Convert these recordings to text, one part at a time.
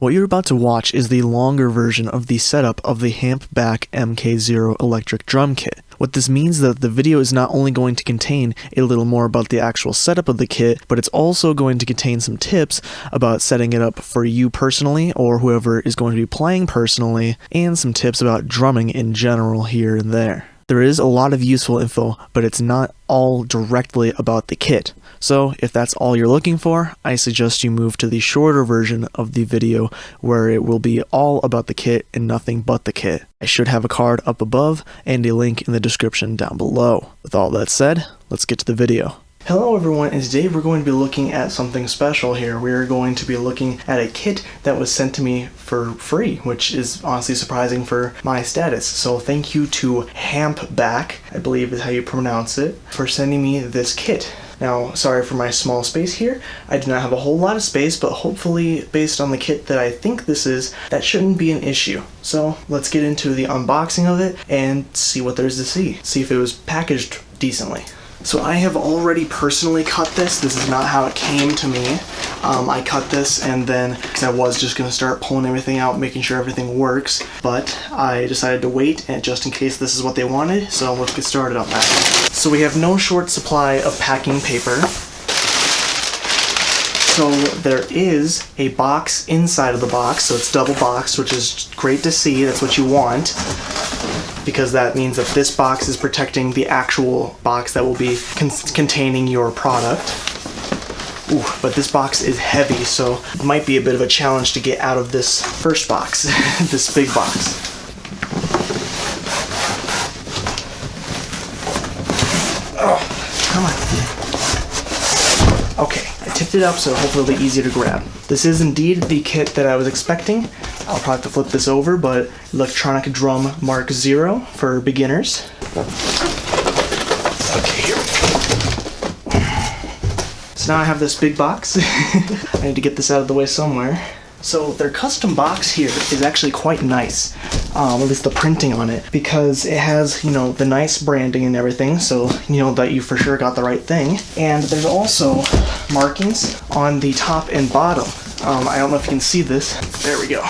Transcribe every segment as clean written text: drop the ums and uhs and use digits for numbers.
What you're about to watch is the longer version of the setup of the Hampback MK-0 electric drum kit. What this means is that the video is not only going to contain a little more about the actual setup of the kit, but it's also going to contain some tips about setting it up for you personally or whoever is going to be playing personally, and some tips about drumming in general here and there. There is a lot of useful info, but it's not all directly about the kit. So if that's all you're looking for, I suggest you move to the shorter version of the video where it will be all about the kit and nothing but the kit. I should have a card up above and a link in the description down below. With all that said, let's get to the video. Hello everyone, and today we're going to be looking at something special here. We're going to be looking at a kit that was sent to me for free, which is honestly surprising for my status. So thank you to Hampback, I believe is how you pronounce it, for sending me this kit. Now, sorry for my small space here. I do not have a whole lot of space, but hopefully, based on the kit that I think this is, that shouldn't be an issue. So let's get into the unboxing of it and see what there's to see. See if it was packaged decently. So I have already personally cut this. This is not how it came to me. I cut this and then, because I was just going to start pulling everything out, making sure everything works, but I decided to wait and just in case this is what they wanted, so let's get started on that. So we have no short supply of packing paper. So there is a box inside of the box, so it's double boxed, which is great to see. That's what you want, because that means that this box is protecting the actual box that will be containing your product. Ooh, but this box is heavy, so it might be a bit of a challenge to get out of this first box, this big box. Oh, come on. Okay, I tipped it up, so hopefully it'll be easier to grab. This is indeed the kit that I was expecting. I'll probably have to flip this over, but Electronic Drum Mark 0 for beginners. Okay, here we go. So now I have this big box. I need to get this out of the way somewhere. So their custom box here is actually quite nice, at least the printing on it, because it has, you know, the nice branding and everything, so you know that you for sure got the right thing. And there's also markings on the top and bottom. I don't know if you can see this. There we go.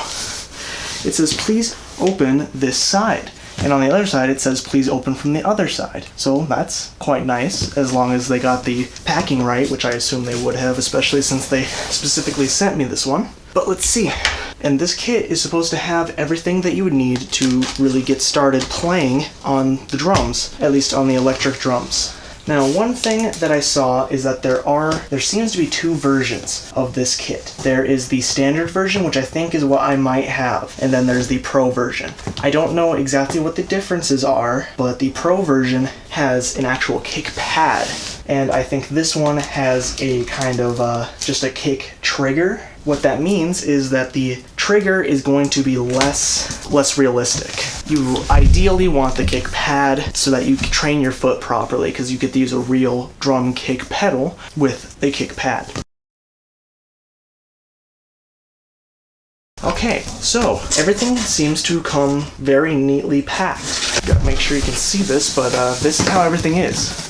It says, please open this side. And on the other side, it says, please open from the other side. So that's quite nice, as long as they got the packing right, which I assume they would have, especially since they specifically sent me this one. But let's see. And this kit is supposed to have everything that you would need to really get started playing on the drums, at least on the electric drums. Now, one thing that I saw is that there seems to be two versions of this kit. There is the standard version, which I think is what I might have, and then there's the pro version. I don't know exactly what the differences are, but the pro version has an actual kick pad, and I think this one has a kind of just a kick trigger. What that means is that the trigger is going to be less realistic. You ideally want the kick pad so that you can train your foot properly, because you get to use a real drum kick pedal with a kick pad. Okay, so everything seems to come very neatly packed. Gotta make sure you can see this, but this is how everything is.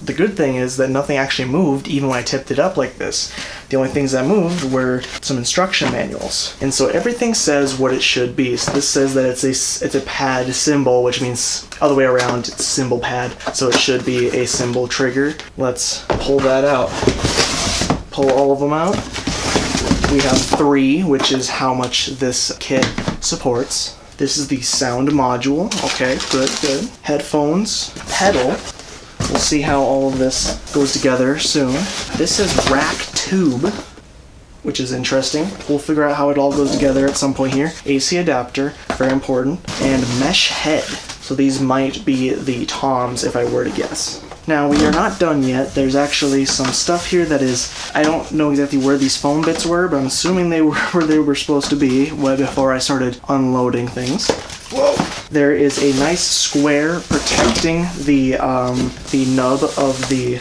The good thing is that nothing actually moved even when I tipped it up like this. The only things that moved were some instruction manuals. And so everything says what it should be. So this says that it's a pad cymbal, which means other way around, it's a cymbal pad. So it should be a cymbal trigger. Let's pull that out. Pull all of them out. We have 3, which is how much this kit supports. This is the sound module. Okay, good. Headphones, pedal. We'll see how all of this goes together soon. This says rack tube, which is interesting. We'll figure out how it all goes together at some point here. AC adapter, very important, and mesh head. So these might be the toms if I were to guess. Now, we are not done yet. There's actually some stuff here that is, I don't know exactly where these foam bits were, but I'm assuming they were where they were supposed to be way before I started unloading things. Whoa! There is a nice square protecting the nub of the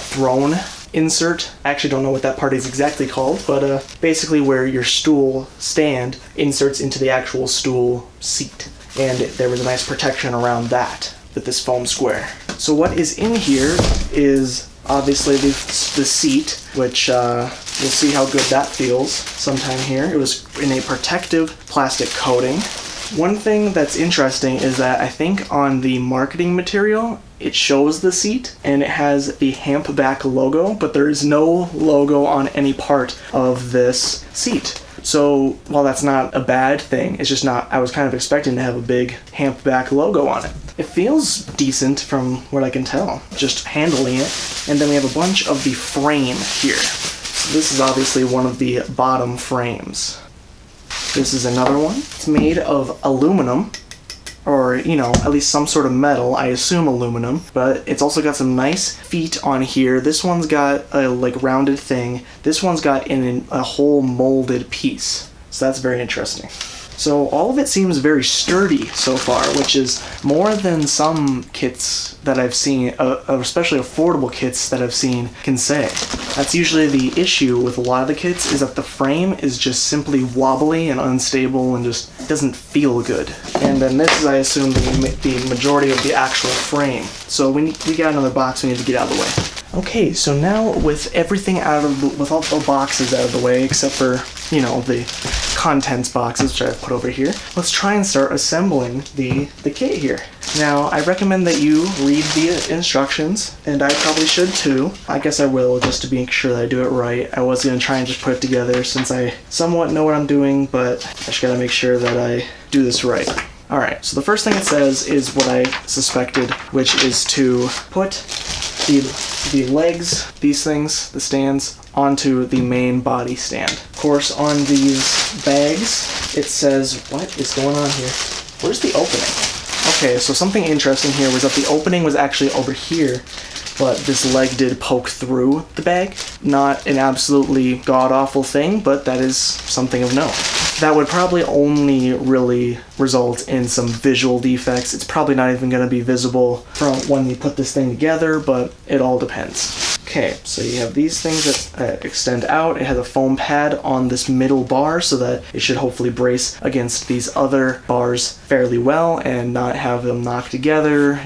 throne insert. I actually don't know what that part is exactly called, but basically where your stool stand inserts into the actual stool seat. And there was a nice protection around that with this foam square. So what is in here is Obviously the seat, which we'll see how good that feels sometime here. It was in a protective plastic coating. One thing that's interesting is that I think on the marketing material, it shows the seat and it has the Hampback logo, but there is no logo on any part of this seat. So while that's not a bad thing, it's just not, I was kind of expecting to have a big Hampback logo on it. It feels decent from what I can tell, just handling it. And then we have a bunch of the frame here. So this is obviously one of the bottom frames. This is another one. It's made of aluminum, or, you know, at least some sort of metal, I assume aluminum, but it's also got some nice feet on here. This one's got a, like, rounded thing. This one's got a whole molded piece. So that's very interesting. So all of it seems very sturdy so far, which is more than some kits that I've seen, especially affordable kits that I've seen, can say. That's usually the issue with a lot of the kits, is that the frame is just simply wobbly and unstable and just doesn't feel good. And then this is, I assume, the majority of the actual frame. So we got another box we need to get out of the way. Okay, so now with everything with all the boxes out of the way, except for, you know, the contents boxes, which I've put over here, let's try and start assembling the kit here. Now, I recommend that you read the instructions, and I probably should too. I guess I will, just to make sure that I do it right. I was going to try and just put it together since I somewhat know what I'm doing, but I just got to make sure that I do this right. Alright, so the first thing it says is what I suspected, which is to put the legs, these things, the stands, onto the main body stand. Of course, on these bags, it says, what is going on here? Where's the opening? Okay, so something interesting here was that the opening was actually over here, but this leg did poke through the bag. Not an absolutely god-awful thing, but that is something of note. That would probably only really result in some visual defects. It's probably not even going to be visible from when you put this thing together, but it all depends. Okay, so you have these things that extend out. It has a foam pad on this middle bar so that it should hopefully brace against these other bars fairly well and not have them knock together,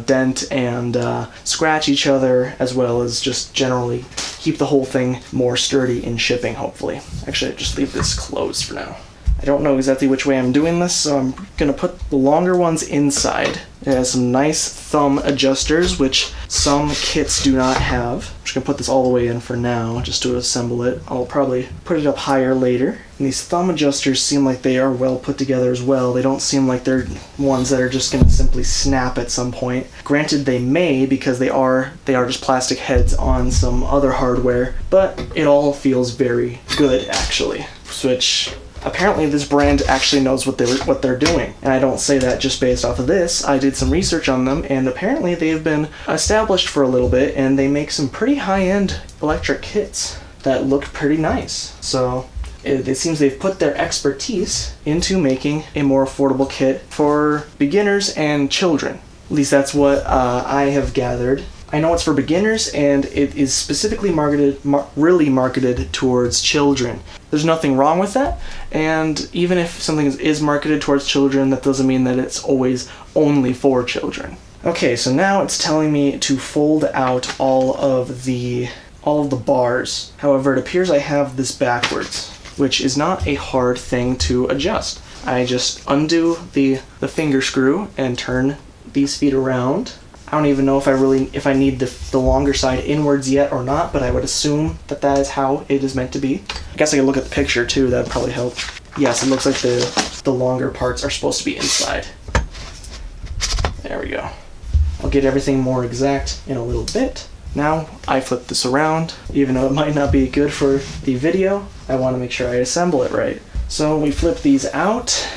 dent and scratch each other, as well as just generally keep the whole thing more sturdy in shipping, hopefully. Actually, just leave this closed for now. I don't know exactly which way I'm doing this, so I'm going to put the longer ones inside. It has some nice thumb adjusters, which some kits do not have. I'm just going to put this all the way in for now, just to assemble it. I'll probably put it up higher later. And these thumb adjusters seem like they are well put together as well. They don't seem like they're ones that are just going to simply snap at some point. Granted, they may, because they are just plastic heads on some other hardware, but it all feels very good, actually. Which, apparently this brand actually knows what they're doing. And I don't say that just based off of this. I did some research on them, and apparently they've been established for a little bit, and they make some pretty high-end electric kits that look pretty nice. So it seems they've put their expertise into making a more affordable kit for beginners and children. At least that's what I have gathered. I know it's for beginners, and it is specifically really marketed towards children. There's nothing wrong with that, and even if something is marketed towards children, that doesn't mean that it's always only for children. Okay, so now it's telling me to fold out all of the bars. However, it appears I have this backwards, which is not a hard thing to adjust. I just undo the finger screw and turn these feet around. I don't even know if I need the longer side inwards yet or not, but I would assume that is how it is meant to be. I guess I could look at the picture too, that'd probably help. Yes, it looks like the longer parts are supposed to be inside. There we go. I'll get everything more exact in a little bit. Now I flip this around. Even though it might not be good for the video, I want to make sure I assemble it right. So we flip these out.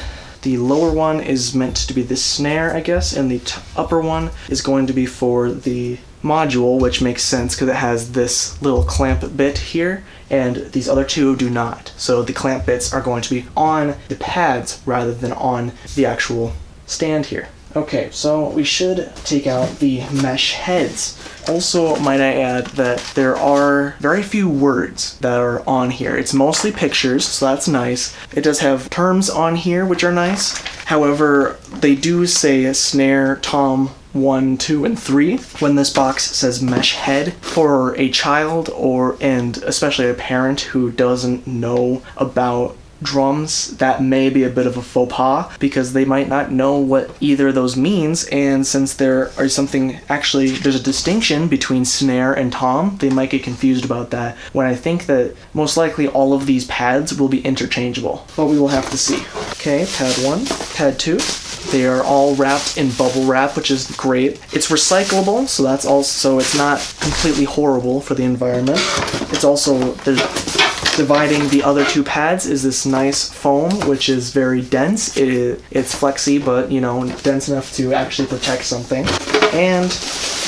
The lower one is meant to be the snare, I guess, and the upper one is going to be for the module, which makes sense because it has this little clamp bit here, and these other two do not. So the clamp bits are going to be on the pads rather than on the actual stand here. Okay, so we should take out the mesh heads. Also, might I add that there are very few words that are on here. It's mostly pictures, so that's nice. It does have terms on here, which are nice. However, they do say snare, tom, 1, 2, and 3. When this box says mesh head, for a child and especially a parent who doesn't know about drums, that may be a bit of a faux pas because they might not know what either of those means, and since there's a distinction between snare and tom, they might get confused about that, when I think that most likely all of these pads will be interchangeable, but we will have to see. Okay, pad 1, pad 2. They are all wrapped in bubble wrap, which is great. It's recyclable, so that's also, it's not completely horrible for the environment. It's also, dividing the other 2 pads is this nice foam, which is very dense. It's flexy, but dense enough to actually protect something. And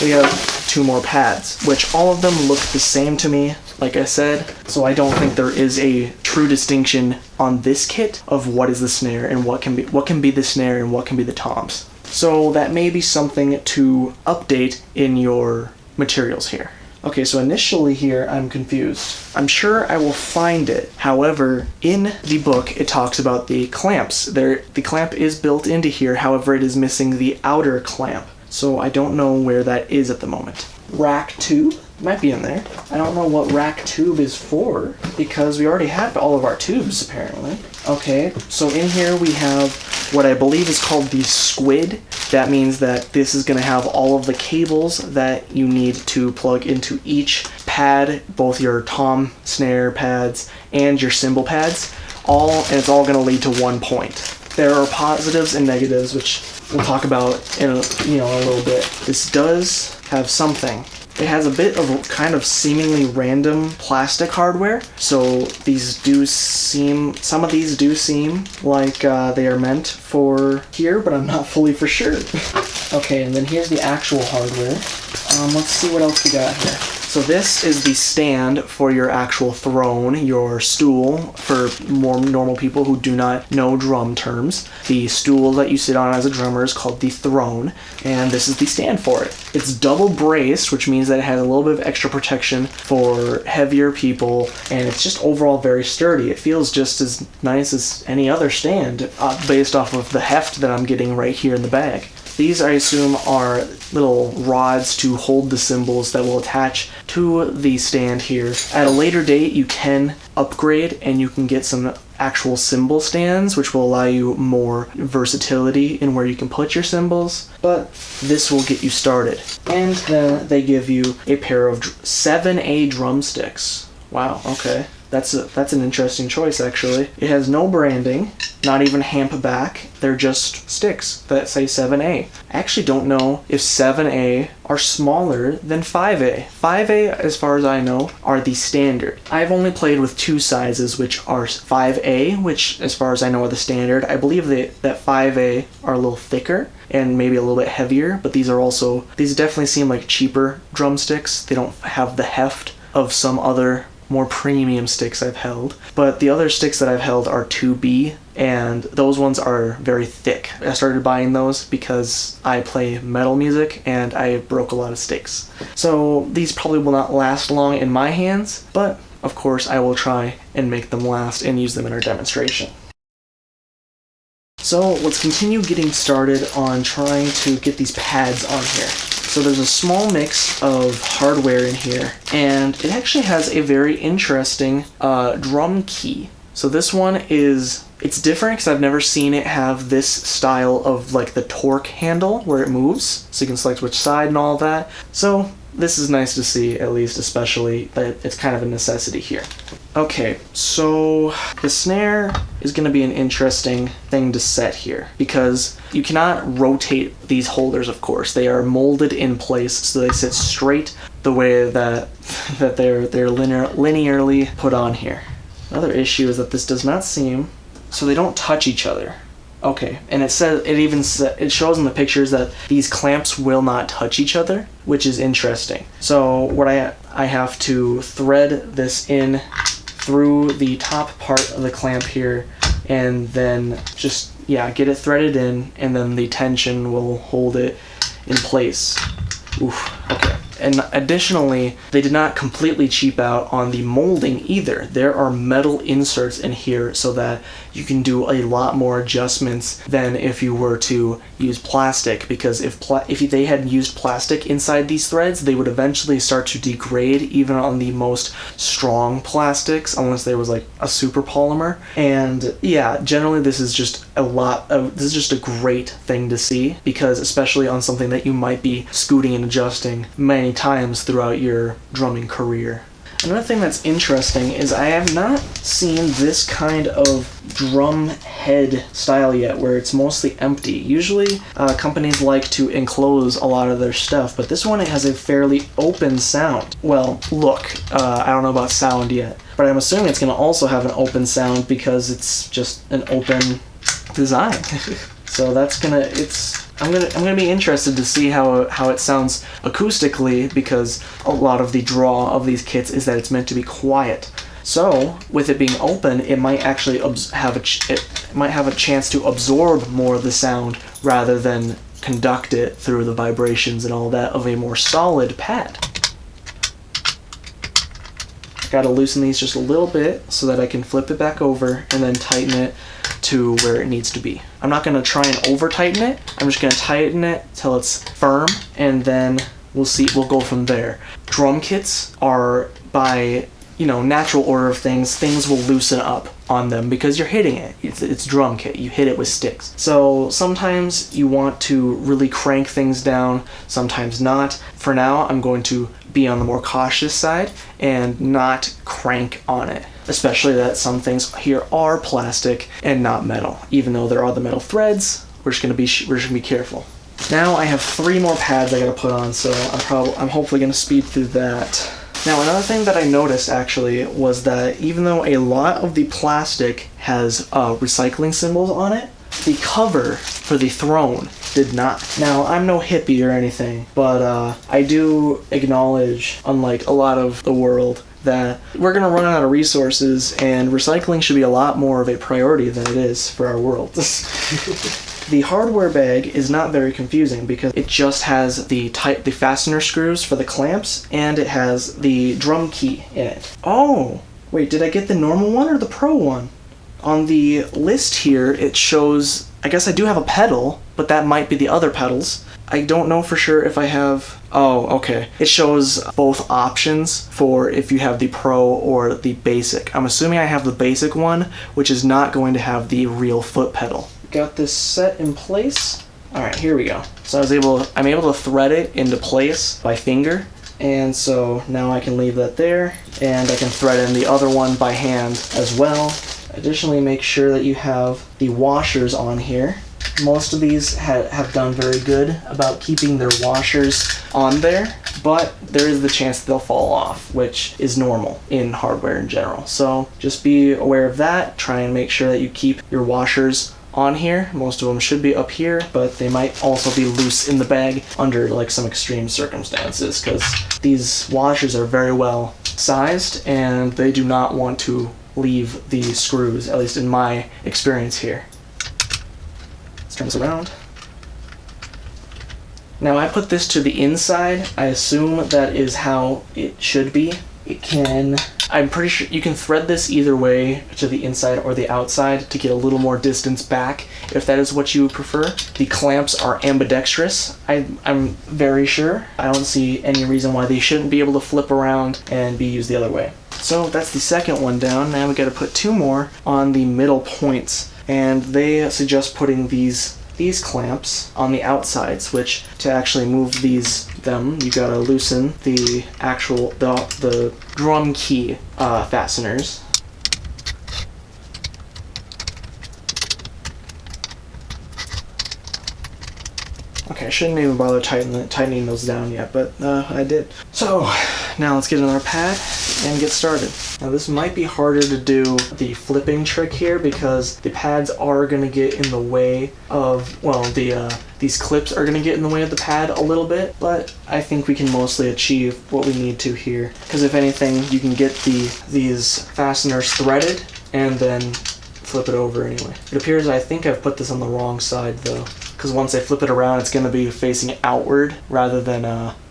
we have 2 more pads, which all of them look the same to me, like I said. So I don't think there is a true distinction on this kit of what is the snare and what can be the snare and what can be the toms. So that may be something to update in your materials here. Okay, so initially here, I'm confused. I'm sure I will find it. However, in the book, it talks about the clamps. The clamp is built into here, however, it is missing the outer clamp. So I don't know where that is at the moment. Rack tube might be in there. I don't know what rack tube is for, because we already have all of our tubes, apparently. Okay, so in here we have what I believe is called the Squid. That means that this is going to have all of the cables that you need to plug into each pad, both your tom, snare pads, and your cymbal pads, and it's all going to lead to one point. There are positives and negatives, which we'll talk about in a little bit. This does have something. It has a bit of kind of seemingly random plastic hardware, so some of these do seem like they are meant for here, but I'm not fully for sure. Okay, and then here's the actual hardware. Let's see what else we got here. So this is the stand for your actual throne, your stool, for more normal people who do not know drum terms. The stool that you sit on as a drummer is called the throne, and this is the stand for it. It's double braced, which means that it has a little bit of extra protection for heavier people, and it's just overall very sturdy. It feels just as nice as any other stand, based off of the heft that I'm getting right here in the bag. These, I assume, are little rods to hold the cymbals that will attach to the stand here. At a later date, you can upgrade and you can get some actual cymbal stands, which will allow you more versatility in where you can put your cymbals, but this will get you started. And then they give you a pair of 7A drumsticks. Wow, okay. That's an interesting choice, actually. It has no branding, not even Hampback. They're just sticks that say 7A. I actually don't know if 7A are smaller than 5A. 5A, as far as I know, are the standard. I've only played with 2 sizes, which are 5A, which, as far as I know, are the standard. I believe that 5A are a little thicker and maybe a little bit heavier, but these definitely seem like cheaper drumsticks. They don't have the heft of some other more premium sticks I've held, but the other sticks that I've held are 2B, and those ones are very thick. I started buying those because I play metal music and I broke a lot of sticks. So these probably will not last long in my hands, but of course I will try and make them last and use them in our demonstration. So let's continue getting started on trying to get these pads on here. So there's a small mix of hardware in here, and it actually has a very interesting drum key. So this one it's different because I've never seen it have this style of like the torque handle where it moves, so you can select which side and all that. So this is nice to see, at least, especially that it's kind of a necessity here. Okay, so the snare is going to be an interesting thing to set here because you cannot rotate these holders, of course. They are molded in place so they sit straight the way that they're linearly put on here. Another issue is that this does not seem, so they don't touch each other. Okay, and it shows in the pictures that these clamps will not touch each other, which is interesting. So what I have to thread this in through the top part of the clamp here, and then just get it threaded in, and then the tension will hold it in place. Oof, okay. And additionally, they did not completely cheap out on the molding either. There are metal inserts in here so that you can do a lot more adjustments than if you were to use plastic, because if they had used plastic inside these threads, they would eventually start to degrade even on the most strong plastics, unless there was like a super polymer. And yeah, generally this is just a great thing to see, because especially on something that you might be scooting and adjusting many times throughout your drumming career. Another thing that's interesting is I have not seen this kind of drum head style yet, where it's mostly empty. Usually companies like to enclose a lot of their stuff, but this one, it has a fairly open sound. Well, look, I don't know about sound yet, but I'm assuming it's going to also have an open sound because it's just an open design. So that's I'm gonna be interested to see how it sounds acoustically, because a lot of the draw of these kits is that it's meant to be quiet. So with it being open, it might actually have a chance to absorb more of the sound rather than conduct it through the vibrations and all that of a more solid pad. Gotta loosen these just a little bit so that I can flip it back over and then tighten it to where it needs to be. I'm not going to try and over tighten it. I'm just going to tighten it till it's firm, and then we'll go from there. Drum kits are, by natural order of things will loosen up on them because you're hitting it. It's drum kit. You hit it with sticks. So sometimes you want to really crank things down, sometimes not. For now, I'm going to be on the more cautious side and not crank on it, especially that some things here are plastic and not metal. Even though there are the metal threads, we're just gonna be careful. Now I have 3 more pads I gotta put on, so I'm hopefully gonna speed through that. Now another thing that I noticed actually was that even though a lot of the plastic has recycling symbols on it, the cover for the throne did not. Now, I'm no hippie or anything, but I do acknowledge, unlike a lot of the world, that we're going to run out of resources, and recycling should be a lot more of a priority than it is for our world. The hardware bag is not very confusing because it just has the fastener screws for the clamps, and it has the drum key in it. Oh, wait, did I get the normal one or the pro one? On the list here, it shows, I guess I do have a pedal, but that might be the other pedals. I don't know for sure if I have, oh, okay. It shows both options for if you have the pro or the basic. I'm assuming I have the basic one, which is not going to have the real foot pedal. Got this set in place. All right, here we go. So I'm able to thread it into place by finger. And so now I can leave that there, and I can thread in the other one by hand as well. Additionally, make sure that you have the washers on here. Most of these have done very good about keeping their washers on there, but there is the chance that they'll fall off, which is normal in hardware in general. So just be aware of that. Try and make sure that you keep your washers on here. Most of them should be up here, but they might also be loose in the bag under like some extreme circumstances, because these washers are very well sized and they do not want to leave the screws, at least in my experience here. Let's turn this around. Now I put this to the inside. I assume that is how it should be. I'm pretty sure you can thread this either way, to the inside or the outside, to get a little more distance back, if that is what you prefer. The clamps are ambidextrous, I'm very sure. I don't see any reason why they shouldn't be able to flip around and be used the other way. So that's the second one down. Now we got to put 2 more on the middle points, and they suggest putting these clamps on the outsides, which to actually move them, you gotta loosen the drum key fasteners. Okay, I shouldn't even bother tightening those down yet, but I did. So now let's get another pad and get started. Now this might be harder to do the flipping trick here because the pads are going to get in the way of, well, these clips are going to get in the way of the pad a little bit, but I think we can mostly achieve what we need to here. Because if anything, you can get these fasteners threaded and then flip it over anyway. It appears I think I've put this on the wrong side though, because once I flip it around, it's going to be facing outward rather than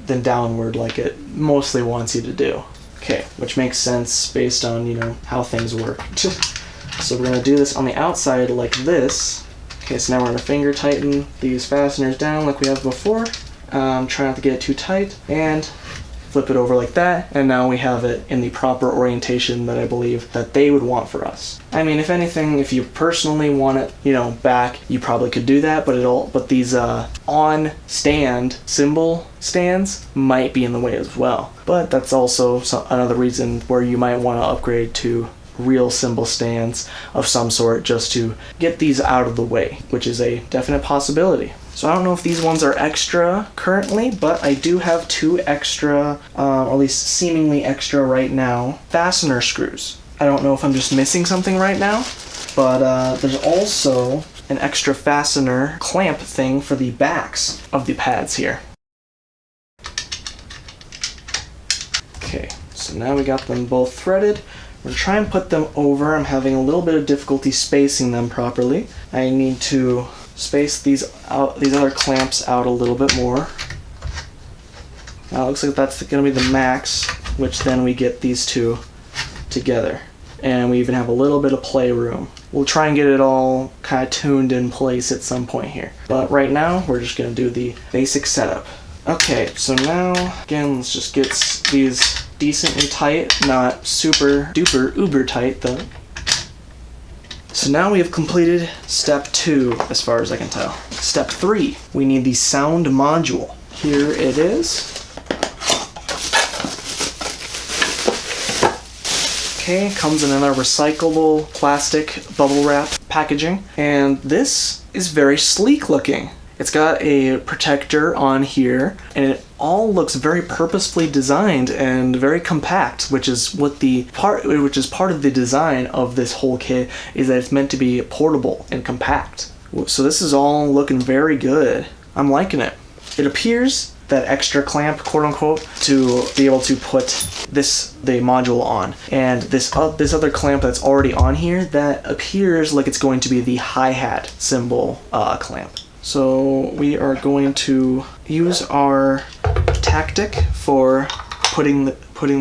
than downward like it mostly wants you to do. Okay, which makes sense based on, you know, how things work. So we're going to do this on the outside like this. Okay, so now we're going to finger tighten these fasteners down like we have before. Try not to get it too tight, and flip it over like that, and now we have it in the proper orientation that I believe that they would want for us. I mean, if anything, if you personally want it, you know, back, you probably could do that, but these on stand cymbal stands might be in the way as well. But that's also another reason where you might want to upgrade to real cymbal stands of some sort just to get these out of the way, which is a definite possibility. So I don't know if these ones are extra currently, but I do have 2 extra, or at least seemingly extra right now, fastener screws. I don't know if I'm just missing something right now, but there's also an extra fastener clamp thing for the backs of the pads here. Okay, so now we got them both threaded. We're going to try and put them over. I'm having a little bit of difficulty spacing them properly. I need to space these other clamps out a little bit more. Now it looks like that's going to be the max, which then we get these 2 together. And we even have a little bit of playroom. We'll try and get it all kind of tuned in place at some point here. But right now, we're just going to do the basic setup. Okay, so now, again, let's just get these decently tight, not super duper uber tight though. So now we have completed step 2 as far as I can tell. Step 3, we need the sound module. Here it is. Okay, comes in another recyclable plastic bubble wrap packaging, and this is very sleek looking. It's got a protector on here, and it all looks very purposefully designed and very compact, which is part of the design of this whole kit, is that it's meant to be portable and compact. So this is all looking very good. I'm liking it. It appears that extra clamp, quote unquote, to be able to put the module on, and this other clamp that's already on here, that appears like it's going to be the hi-hat cymbal clamp. So we are going to use our tactic for putting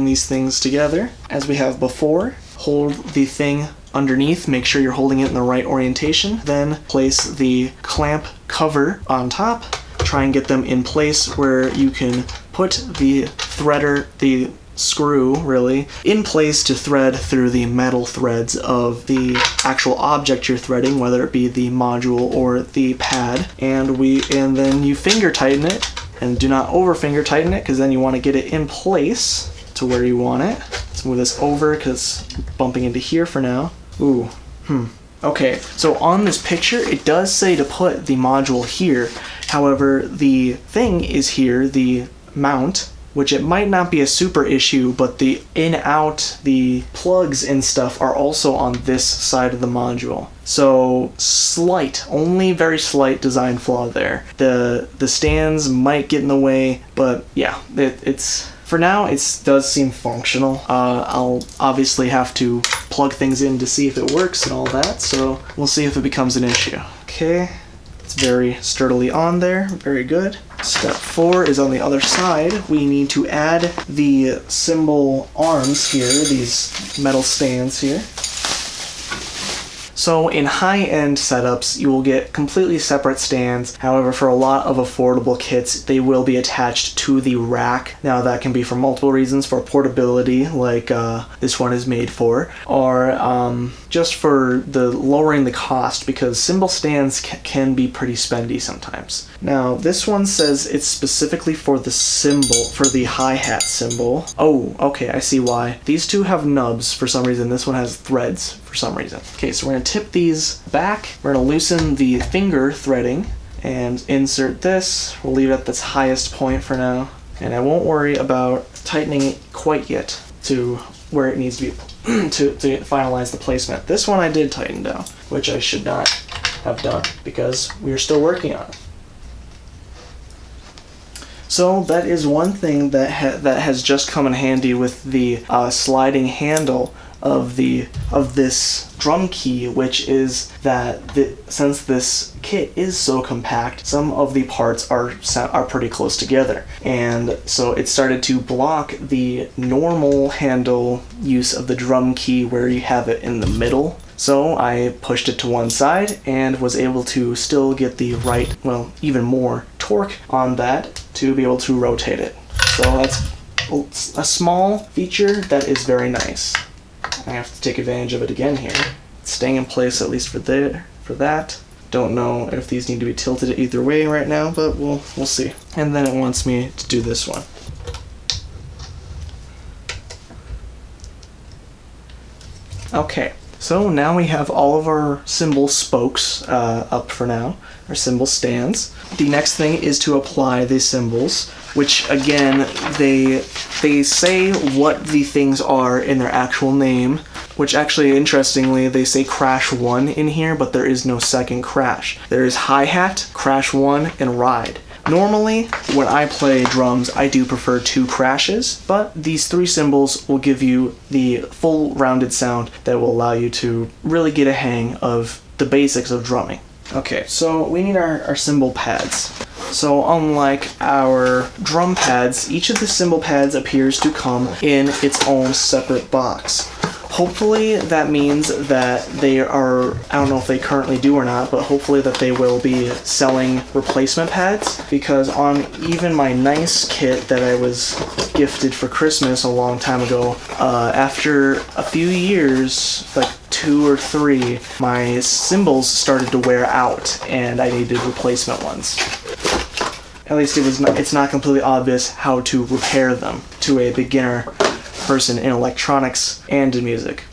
these things together as we have before. Hold the thing underneath, make sure you're holding it in the right orientation, then place the clamp cover on top. Try and get them in place where you can put the threader, the screw really, in place to thread through the metal threads of the actual object you're threading, whether it be the module or the pad, and then you finger tighten it, and do not over finger tighten it, because then you want to get it in place to where you want it. Let's move this over because it's bumping into here for now. Okay, so on this picture it does say to put the module here, however the thing is here, the mount, which it might not be a super issue, but the in-out, the plugs and stuff are also on this side of the module. So slight, only very slight design flaw there. The stands might get in the way, but yeah, it's for now it does seem functional. I'll obviously have to plug things in to see if it works and all that, so we'll see if it becomes an issue. Okay. It's very sturdily on there, very good. Step 4 is on the other side. We need to add the cymbal arms here, these metal stands here. So in high-end setups, you will get completely separate stands. However, for a lot of affordable kits, they will be attached to the rack. Now that can be for multiple reasons, for portability, like this one is made for, or just for the lowering the cost, because cymbal stands can be pretty spendy sometimes. Now this one says it's specifically for the cymbal, for the hi-hat cymbal. Oh, okay, I see why. These two have nubs for some reason. This one has threads for some reason. Okay, so we're going to tip these back. We're going to loosen the finger threading and insert this. We'll leave it at this highest point for now. And I won't worry about tightening it quite yet to where it needs to be to finalize the placement. This one I did tighten down, which I should not have done because we are still working on it. So that is one thing that has just come in handy with the sliding handle of this drum key, which is that since this kit is so compact, some of the parts are pretty close together, and so it started to block the normal handle use of the drum key where you have it in the middle. So I pushed it to one side and was able to still get the right, well, even more torque on that to be able to rotate it. So that's a small feature that is very nice. I have to take advantage of it again here. It's staying in place at least for that. Don't know if these need to be tilted either way right now, but we'll see. And then it wants me to do this one. Okay. So now we have all of our cymbal spokes up for now, our cymbal stands. The next thing is to apply the cymbals, which again, they say what the things are in their actual name, which actually, interestingly, they say crash 1 in here, but there is no second crash. There is hi-hat, crash 1, and ride. Normally, when I play drums, I do prefer 2 crashes, but these 3 cymbals will give you the full rounded sound that will allow you to really get a hang of the basics of drumming. Okay, so we need our cymbal pads. So unlike our drum pads, each of the cymbal pads appears to come in its own separate box. Hopefully that means that they are, I don't know if they currently do or not, but hopefully that they will be selling replacement pads, because on even my nice kit that I was gifted for Christmas a long time ago, after a few years, like 2 or 3, my cymbals started to wear out and I needed replacement ones. At least it's not completely obvious how to repair them to a beginner person in electronics and in music.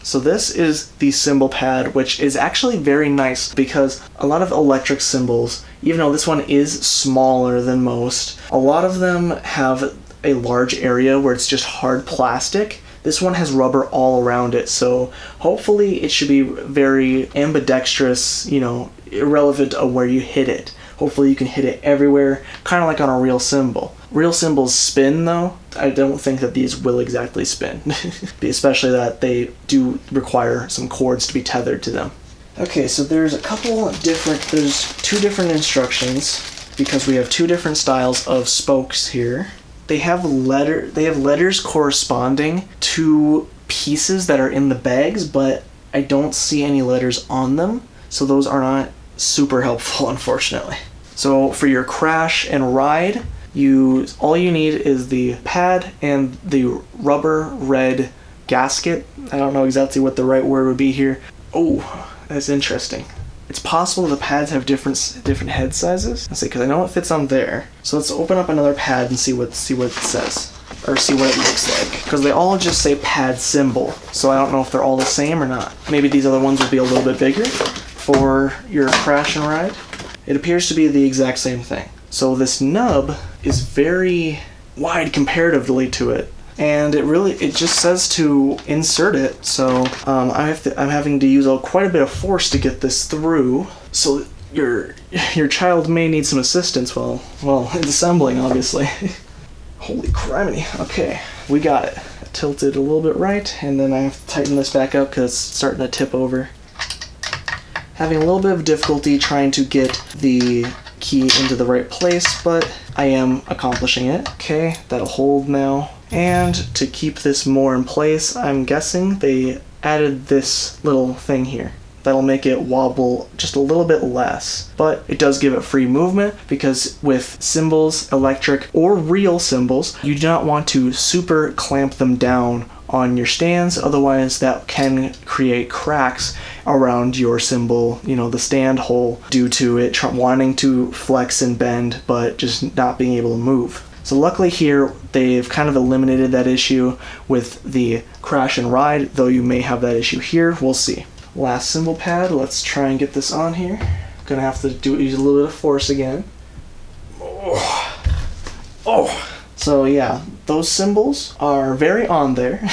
So this is the cymbal pad, which is actually very nice because a lot of electric cymbals, even though this one is smaller than most, a lot of them have a large area where it's just hard plastic. This one has rubber all around it, so hopefully it should be very ambidextrous, irrelevant of where you hit it. Hopefully you can hit it everywhere, kind of like on a real cymbal. Real cymbals spin though. I don't think that these will exactly spin, especially that they do require some cords to be tethered to them. Okay, so there's 2 different instructions because we have 2 different styles of spokes here. They have letters corresponding to pieces that are in the bags, but I don't see any letters on them, so those are not super helpful, unfortunately. So for your crash and ride, all you need is the pad and the rubber red gasket. I don't know exactly what the right word would be here. Oh, that's interesting. It's possible the pads have different head sizes. Let's see, because I know it fits on there. So let's open up another pad and see what it says, or see what it looks like. Because they all just say pad cymbal, so I don't know if they're all the same or not. Maybe these other ones will be a little bit bigger for your crash and ride. It appears to be the exact same thing. So this nub is very wide comparatively to it, and it just says to insert it. So I'm having to use quite a bit of force to get this through. So your child may need some assistance while it's assembling, obviously. Holy criminy! Okay, we got it. I tilted a little bit right, and then I have to tighten this back up because it's starting to tip over. Having a little bit of difficulty trying to get the key into the right place, but I am accomplishing it. Okay, that'll hold now. And to keep this more in place, I'm guessing they added this little thing here. That'll make it wobble just a little bit less, but it does give it free movement because with cymbals, electric or real cymbals, you do not want to super clamp them down on your stands, otherwise that can create cracks around your cymbal, the stand hole, due to it wanting to flex and bend but just not being able to move. So luckily here they've kind of eliminated that issue with the crash and ride, though you may have that issue here. We'll see. Last cymbal pad, let's try and get this on here. Gonna have to use a little bit of force again. Oh. So yeah, those cymbals are very on there.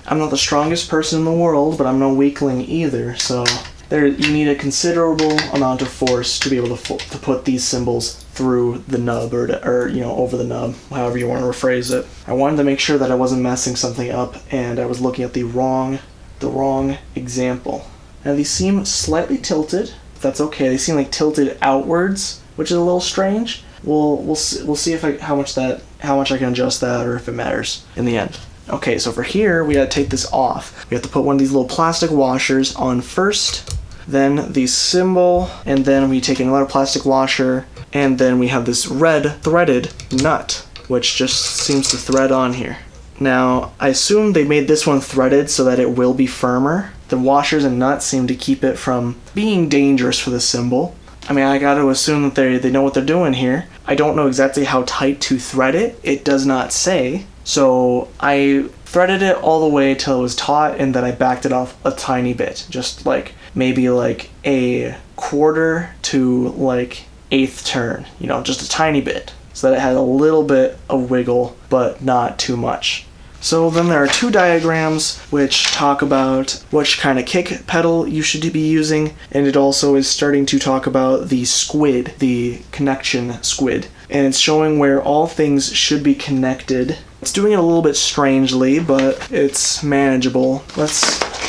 I'm not the strongest person in the world, but I'm no weakling either, so you need a considerable amount of force to be able to put these cymbals through the nub or over the nub, however you want to rephrase it. I wanted to make sure that I wasn't messing something up and I was looking at the wrong the wrong example. Now these seem slightly tilted. That's okay. They seem like tilted outwards, which is a little strange. We'll see if how much I can adjust that, or if it matters in the end. Okay, so for here we gotta take this off. We have to put one of these little plastic washers on first, then the cymbal, and then we take another plastic washer, and then we have this red threaded nut, which just seems to thread on here. Now, I assume they made this one threaded so that it will be firmer. The washers and nuts seem to keep it from being dangerous for the cymbal. I mean, I gotta assume that they know what they're doing here. I don't know exactly how tight to thread it. It does not say. So I threaded it all the way till it was taut, and then I backed it off a tiny bit. Just like maybe like a quarter to like eighth turn, you know, just a tiny bit, so that it had a little bit of wiggle, but not too much. So then there are two diagrams which talk about which kind of kick pedal you should be using, and it also is starting to talk about the squid, the connection squid, and it's showing where all things should be connected. It's doing it a little bit strangely, but it's manageable. Let's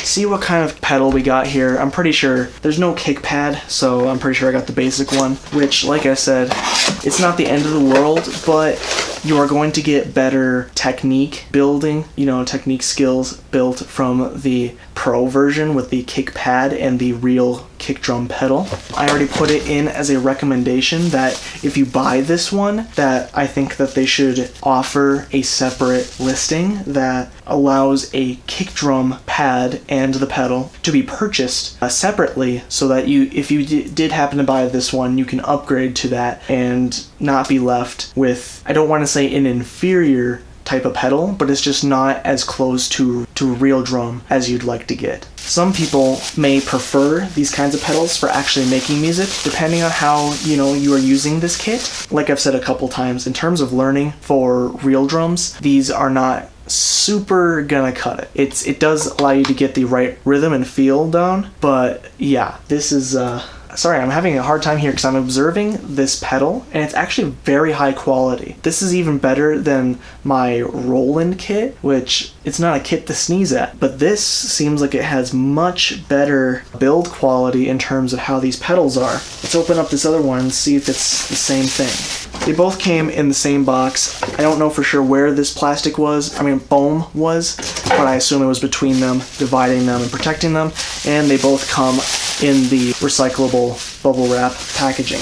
see what kind of pedal we got here. I'm pretty sure there's no kick pad, so I'm pretty sure I got the basic one, which, like I said, it's not the end of the world, but you are going to get better technique building, you know, technique skills built from the pro version with the kick pad and the real kick drum pedal. I already put it in as a recommendation that if you buy this one, that I think that they should offer a separate listing that allows a kick drum pad and the pedal to be purchased separately, so that if you did happen to buy this one, you can upgrade to that and not be left with, I don't want to say an inferior type of pedal, but it's just not as close to a real drum as you'd like to get. Some people may prefer these kinds of pedals for actually making music, depending on how, you know, you are using this kit. Like I've said a couple times, in terms of learning for real drums, these are not super gonna cut it. It does allow you to get the right rhythm and feel down, but yeah, this is sorry, I'm having a hard time here because I'm observing this pedal, and it's actually very high quality. This is even better than my Roland kit, which it's not a kit to sneeze at, but this seems like it has much better build quality in terms of how these pedals are. Let's open up this other one and see if it's the same thing. They both came in the same box. I don't know for sure where this plastic was, foam was, but I assume it was between them, dividing them and protecting them, and they both come in the recyclable bubble wrap packaging.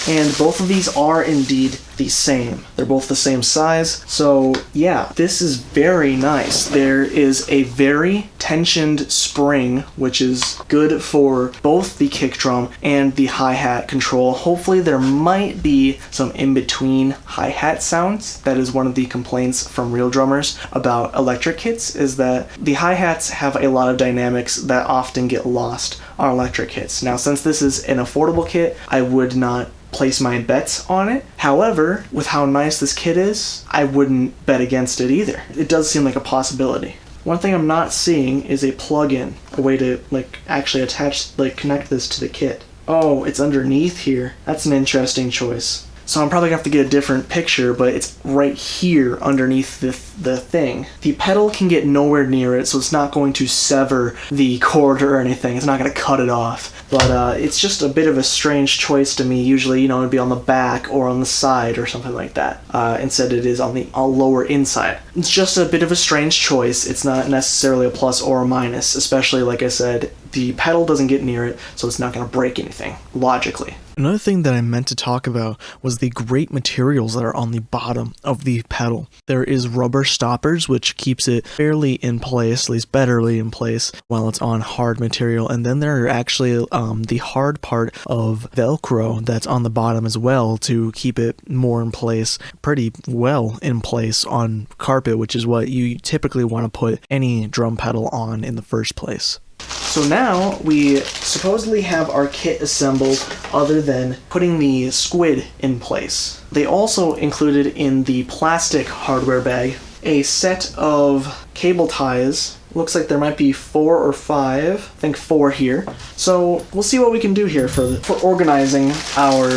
And both of these are indeed the same. They're both the same size, so yeah, this is very nice. There is a very tensioned spring, which is good for both the kick drum and the hi-hat control. Hopefully there might be some in-between hi-hat sounds. That is one of the complaints from real drummers about electric kits, is that the hi-hats have a lot of dynamics that often get lost on electric kits. Now, since this is an affordable kit, I would not place my bets on it. However, with how nice this kit is, I wouldn't bet against it either. It does seem like a possibility. One thing I'm not seeing is a plug-in, a way to actually connect this to the kit. Oh, it's underneath here. That's an interesting choice. So I'm probably gonna have to get a different picture, but it's right here underneath the thing. The pedal can get nowhere near it, so it's not going to sever the cord or anything. It's not gonna cut it off. But it's just a bit of a strange choice to me. Usually, you know, it'd be on the back or on the side or something like that. Instead it is on the lower inside. It's just a bit of a strange choice. It's not necessarily a plus or a minus, especially, like I said, the pedal doesn't get near it, so it's not gonna break anything, logically. Another thing that I meant to talk about was the great materials that are on the bottom of the pedal. There is rubber stoppers, which keeps it fairly in place, at least betterly in place, while it's on hard material. And then there are actually the hard part of Velcro that's on the bottom as well to keep it more in place, pretty well in place on carpet, which is what you typically want to put any drum pedal on in the first place. So now we supposedly have our kit assembled, other than putting the squid in place. They also included in the plastic hardware bag a set of cable ties. Looks like there might be 4 or 5, I think 4 here. So we'll see what we can do here for organizing our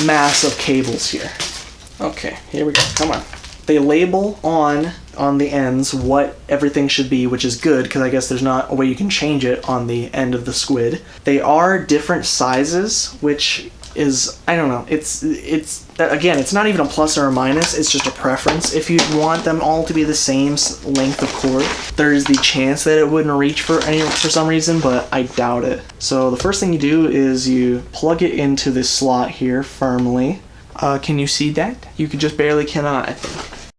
mass of cables here. Okay, here we go, come on. They label on on the ends what everything should be, which is good because I guess there's not a way you can change it on the end of the squid. They are different sizes, which is, I don't know, it's again, it's not even a plus or a minus, it's just a preference. If you want them all to be the same length of cord, there's the chance that it wouldn't reach for some reason, but I doubt it. So the first thing you do is you plug it into this slot here firmly. Can you see that? You just barely cannot, I think.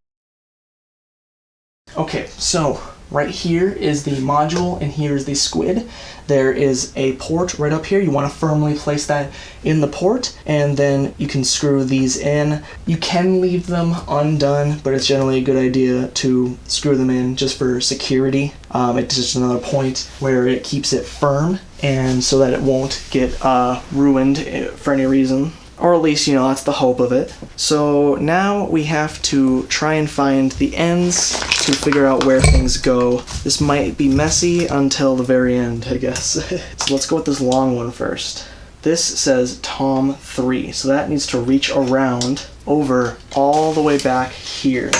Okay, so right here is the module and here is the squid. There is a port right up here. You want to firmly place that in the port and then you can screw these in. You can leave them undone, but it's generally a good idea to screw them in just for security. It's just another point where it keeps it firm and so that it won't get ruined for any reason. Or at least, you know, that's the hope of it. So now we have to try and find the ends to figure out where things go. This might be messy until the very end, I guess. So let's go with this long one first. This says Tom 3, so that needs to reach around over all the way back here.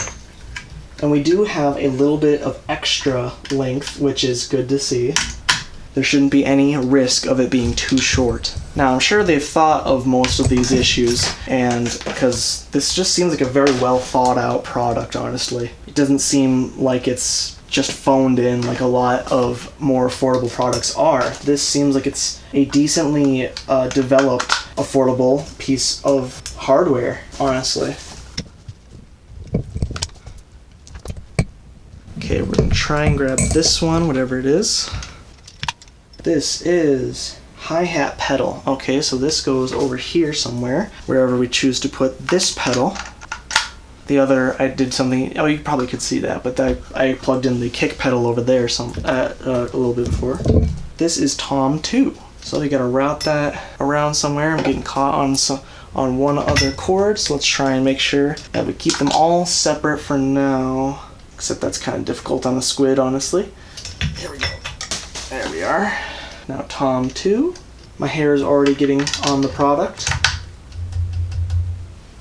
And we do have a little bit of extra length, which is good to see. There shouldn't be any risk of it being too short. Now, I'm sure they've thought of most of these issues, and because this just seems like a very well thought out product, honestly. It doesn't seem like it's just phoned in like a lot of more affordable products are. This seems like it's a decently developed, affordable piece of hardware, honestly. Okay, we're gonna try and grab this one, whatever it is. This is hi-hat pedal. Okay, so this goes over here somewhere, wherever we choose to put this pedal. The other, I did something, oh, you probably could see that, but I plugged in the kick pedal over there a little bit before. This is Tom 2. So you gotta route that around somewhere. I'm getting caught on one other cord, so let's try and make sure that we keep them all separate for now. Except that's kind of difficult on the squid, honestly. Here we go. There we are. Now Tom 2. My hair is already getting on the product.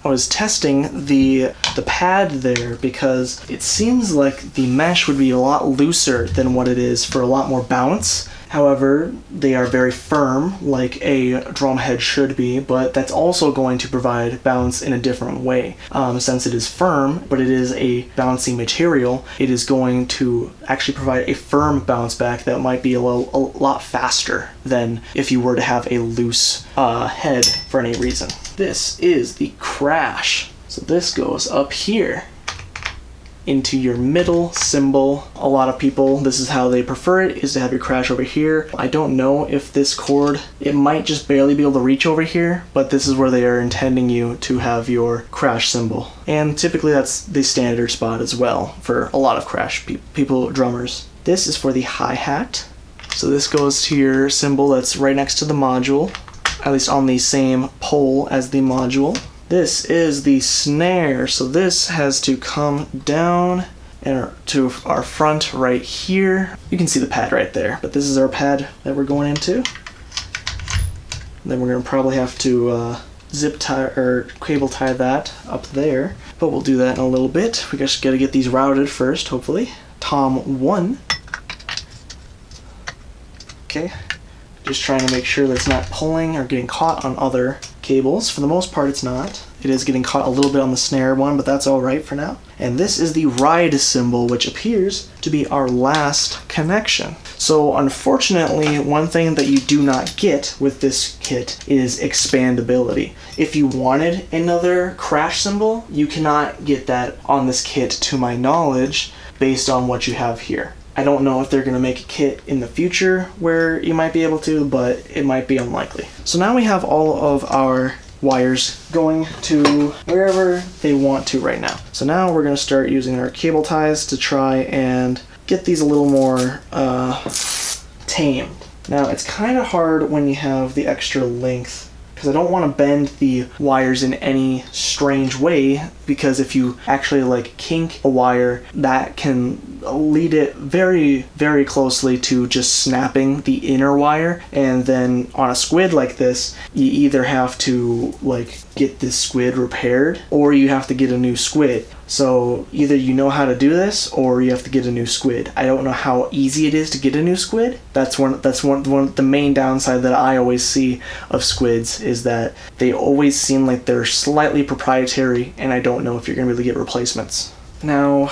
I was testing the pad there because it seems like the mesh would be a lot looser than what it is for a lot more bounce. However, they are very firm, like a drum head should be, but that's also going to provide bounce in a different way. Since it is firm, but it is a bouncy material, it is going to actually provide a firm bounce back that might be a lot faster than if you were to have a loose head for any reason. This is the crash. So this goes up here into your middle cymbal. A lot of people, this is how they prefer it, is to have your crash over here. I don't know if this cord, it might just barely be able to reach over here, but this is where they are intending you to have your crash cymbal. And typically that's the standard spot as well for a lot of crash people, drummers. This is for the hi-hat. So this goes to your cymbal that's right next to the module, at least on the same pole as the module. This is the snare, so this has to come down and to our front right here. You can see the pad right there, but this is our pad that we're going into. Then we're going to probably have to zip tie or cable tie that up there, but we'll do that in a little bit. We just got to get these routed first, hopefully. Tom 1. Okay, just trying to make sure that it's not pulling or getting caught on other cables. For the most part, it's not. It is getting caught a little bit on the snare one, but that's all right for now. And this is the ride cymbal, which appears to be our last connection. So unfortunately, one thing that you do not get with this kit is expandability. If you wanted another crash cymbal, you cannot get that on this kit to my knowledge based on what you have here. I don't know if they're going to make a kit in the future where you might be able to, but it might be unlikely. So now we have all of our wires going to wherever they want to right now. So now we're going to start using our cable ties to try and get these a little more tamed. Now it's kind of hard when you have the extra length, because I don't want to bend the wires in any strange way, because if you actually like kink a wire, that can lead it very, very closely to just snapping the inner wire. And then on a squid like this, you either have to like get this squid repaired or you have to get a new squid. So either you know how to do this or you have to get a new squid. I don't know how easy it is to get a new squid. That's one the main downside that I always see of squids, is that they always seem like they're slightly proprietary, and I don't know if you're going to be able to get replacements. Now,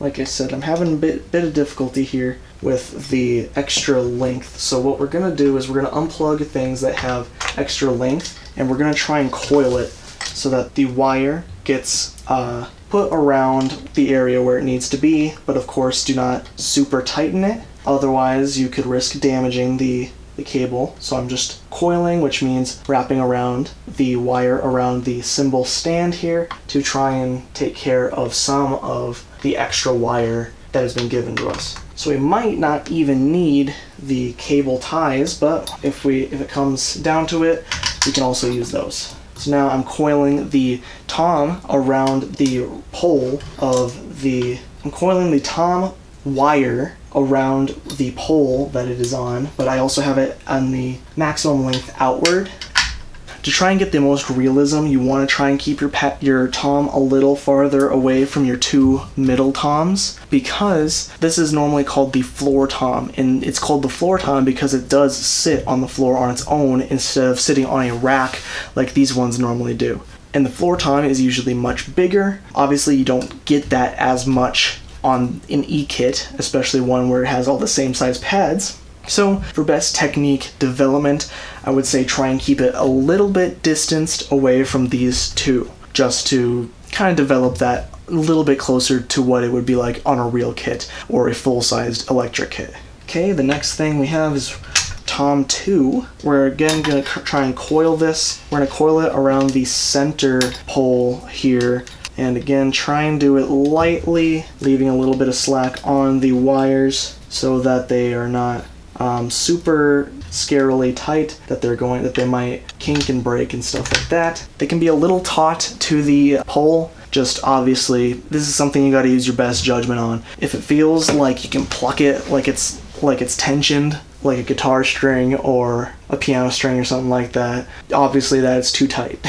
like I said, I'm having a bit of difficulty here with the extra length. So what we're going to do is we're going to unplug things that have extra length, and we're going to try and coil it so that the wire gets put around the area where it needs to be, but of course do not super tighten it. Otherwise you could risk damaging the cable. So I'm just coiling, which means wrapping around the wire around the cymbal stand here to try and take care of some of the extra wire that has been given to us. So we might not even need the cable ties, but if it comes down to it, we can also use those. So now I'm coiling the tom around the pole of I'm coiling the tom wire around the pole that it is on, but I also have it on the maximum length outward. To try and get the most realism, you want to try and keep your tom a little farther away from your two middle toms, because this is normally called the floor tom, and it's called the floor tom because it does sit on the floor on its own instead of sitting on a rack like these ones normally do. And the floor tom is usually much bigger. Obviously you don't get that as much on an E-kit, especially one where it has all the same size pads. So for best technique development, I would say try and keep it a little bit distanced away from these two, just to kind of develop that a little bit closer to what it would be like on a real kit or a full-sized electric kit. Okay, the next thing we have is Tom 2. We're again going to try and coil this. We're going to coil it around the center pole here, and again try and do it lightly, leaving a little bit of slack on the wires so that they are not super scarily tight, that they might kink and break and stuff like that. They can be a little taut to the pole. Just obviously, this is something you got to use your best judgment on. If it feels like you can pluck it like it's tensioned, like a guitar string or a piano string or something like that, obviously that is too tight.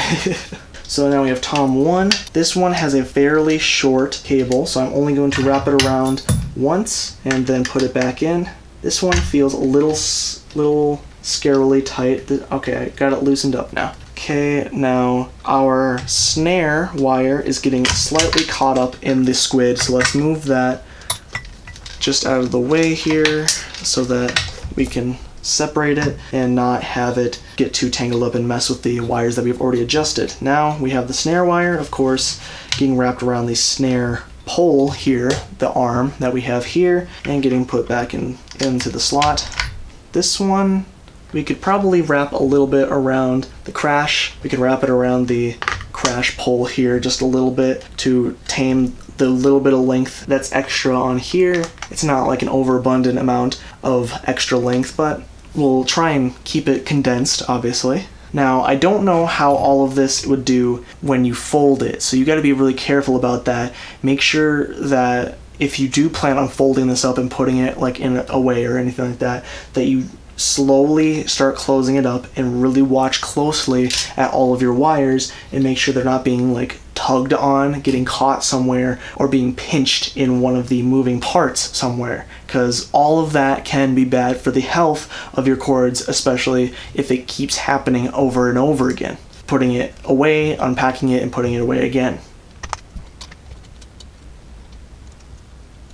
So now we have Tom 1. This one has a fairly short cable, so I'm only going to wrap it around once and then put it back in. This one feels a little scarily tight. Okay, I got it loosened up now. Okay, now our snare wire is getting slightly caught up in the squid, so let's move that just out of the way here so that we can separate it and not have it get too tangled up and mess with the wires that we've already adjusted. Now we have the snare wire, of course, getting wrapped around the snare pole here, the arm that we have here, and getting put back into the slot. This one we could probably wrap a little bit around the crash. We could wrap it around the crash pole here just a little bit to tame the little bit of length that's extra on here. It's not like an overabundant amount of extra length, but we'll try and keep it condensed, obviously. Now, I don't know how all of this would do when you fold it, so you got to be really careful about that. Make sure that if you do plan on folding this up and putting it like in a way or anything like that, that you slowly start closing it up and really watch closely at all of your wires and make sure they're not being like tugged on, getting caught somewhere, or being pinched in one of the moving parts somewhere, because all of that can be bad for the health of your cords, especially if it keeps happening over and over again. Putting it away, unpacking it, and putting it away again.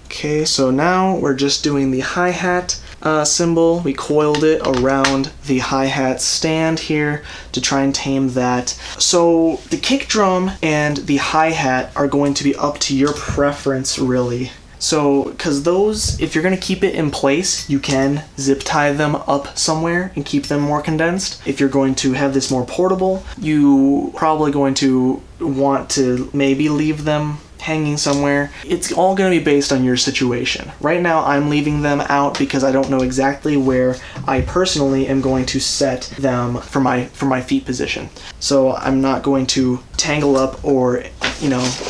Okay, so now we're just doing the hi-hat cymbal. We coiled it around the hi-hat stand here to try and tame that. So the kick drum and the hi-hat are going to be up to your preference, really. So, because those, if you're going to keep it in place, you can zip tie them up somewhere and keep them more condensed. If you're going to have this more portable, you probably going to want to maybe leave them hanging somewhere. It's all going to be based on your situation. Right now I'm leaving them out because I don't know exactly where I personally am going to set them for my feet position. So I'm not going to tangle up or,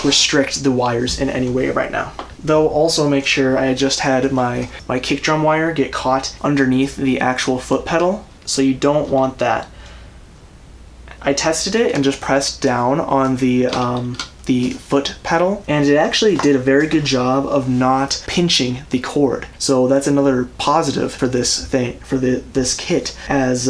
restrict the wires in any way right now. Though also make sure I just had my kick drum wire get caught underneath the actual foot pedal, so you don't want that. I tested it and just pressed down on the the foot pedal, and it actually did a very good job of not pinching the cord. So that's another positive for this thing, for this kit, as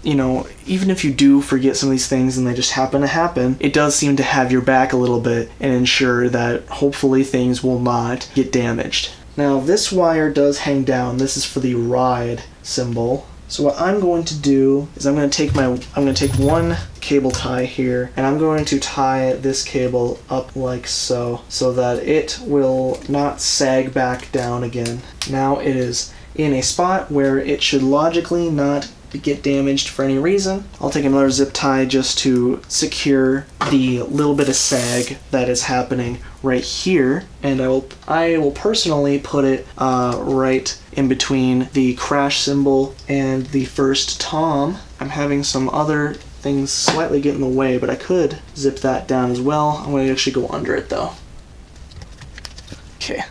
you know, even if you do forget some of these things and they just happen to happen, it does seem to have your back a little bit and ensure that hopefully things will not get damaged. Now this wire does hang down. This is for the ride cymbal. So what I'm going to do is I'm going to take one cable tie here, and I'm going to tie this cable up like so that it will not sag back down again. Now it is in a spot where it should logically not get damaged for any reason. I'll take another zip tie just to secure the little bit of sag that is happening right here, and I will personally put it right in between the crash cymbal and the first tom. I'm having some other things slightly get in the way, but I could zip that down as well. I'm going to actually go under it though. Okay.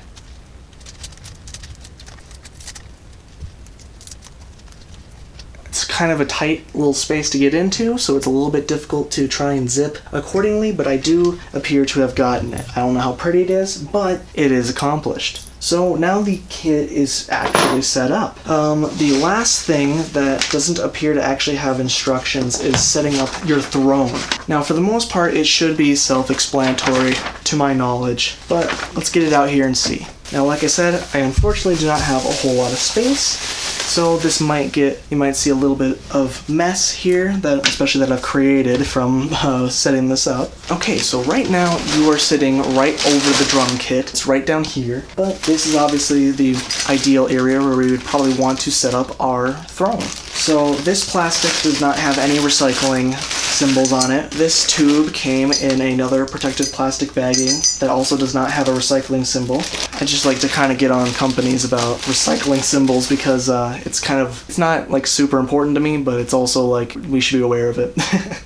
Kind of a tight little space to get into, so it's a little bit difficult to try and zip accordingly, but I do appear to have gotten it. I don't know how pretty it is, but it is accomplished. So now the kit is actually set up. The last thing that doesn't appear to actually have instructions is setting up your throne. Now for the most part it should be self-explanatory to my knowledge, but let's get it out here and see. Now like I said, I unfortunately do not have a whole lot of space, so this you might see a little bit of mess here, especially that I've created from setting this up. Okay, so right now you are sitting right over the drum kit. It's right down here, but this is obviously the ideal area where we would probably want to set up our throne. So this plastic does not have any recycling symbols on it. This tube came in another protective plastic bagging that also does not have a recycling symbol. I just like to kind of get on companies about recycling symbols because it's not like super important to me, but it's also like we should be aware of it.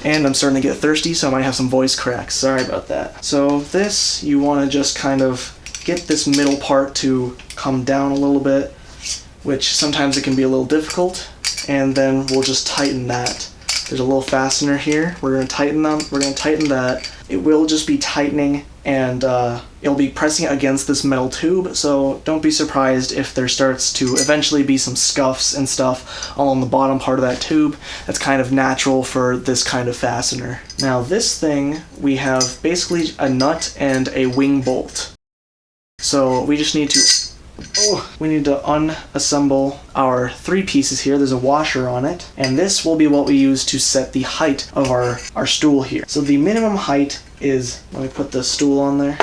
And I'm starting to get thirsty, so I might have some voice cracks. Sorry about that. So this, you want to just kind of get this middle part to come down a little bit, which sometimes it can be a little difficult, and then we'll just tighten that. There's a little fastener here. We're going to tighten them. We're going to tighten that. It will just be tightening, and it'll be pressing against this metal tube, so don't be surprised if there starts to eventually be some scuffs and stuff along the bottom part of that tube. That's kind of natural for this kind of fastener. Now this thing, we have basically a nut and a wing bolt. So we just need to unassemble our three pieces here. There's a washer on it, and this will be what we use to set the height of our stool here. So the minimum height is, let me put the stool on there.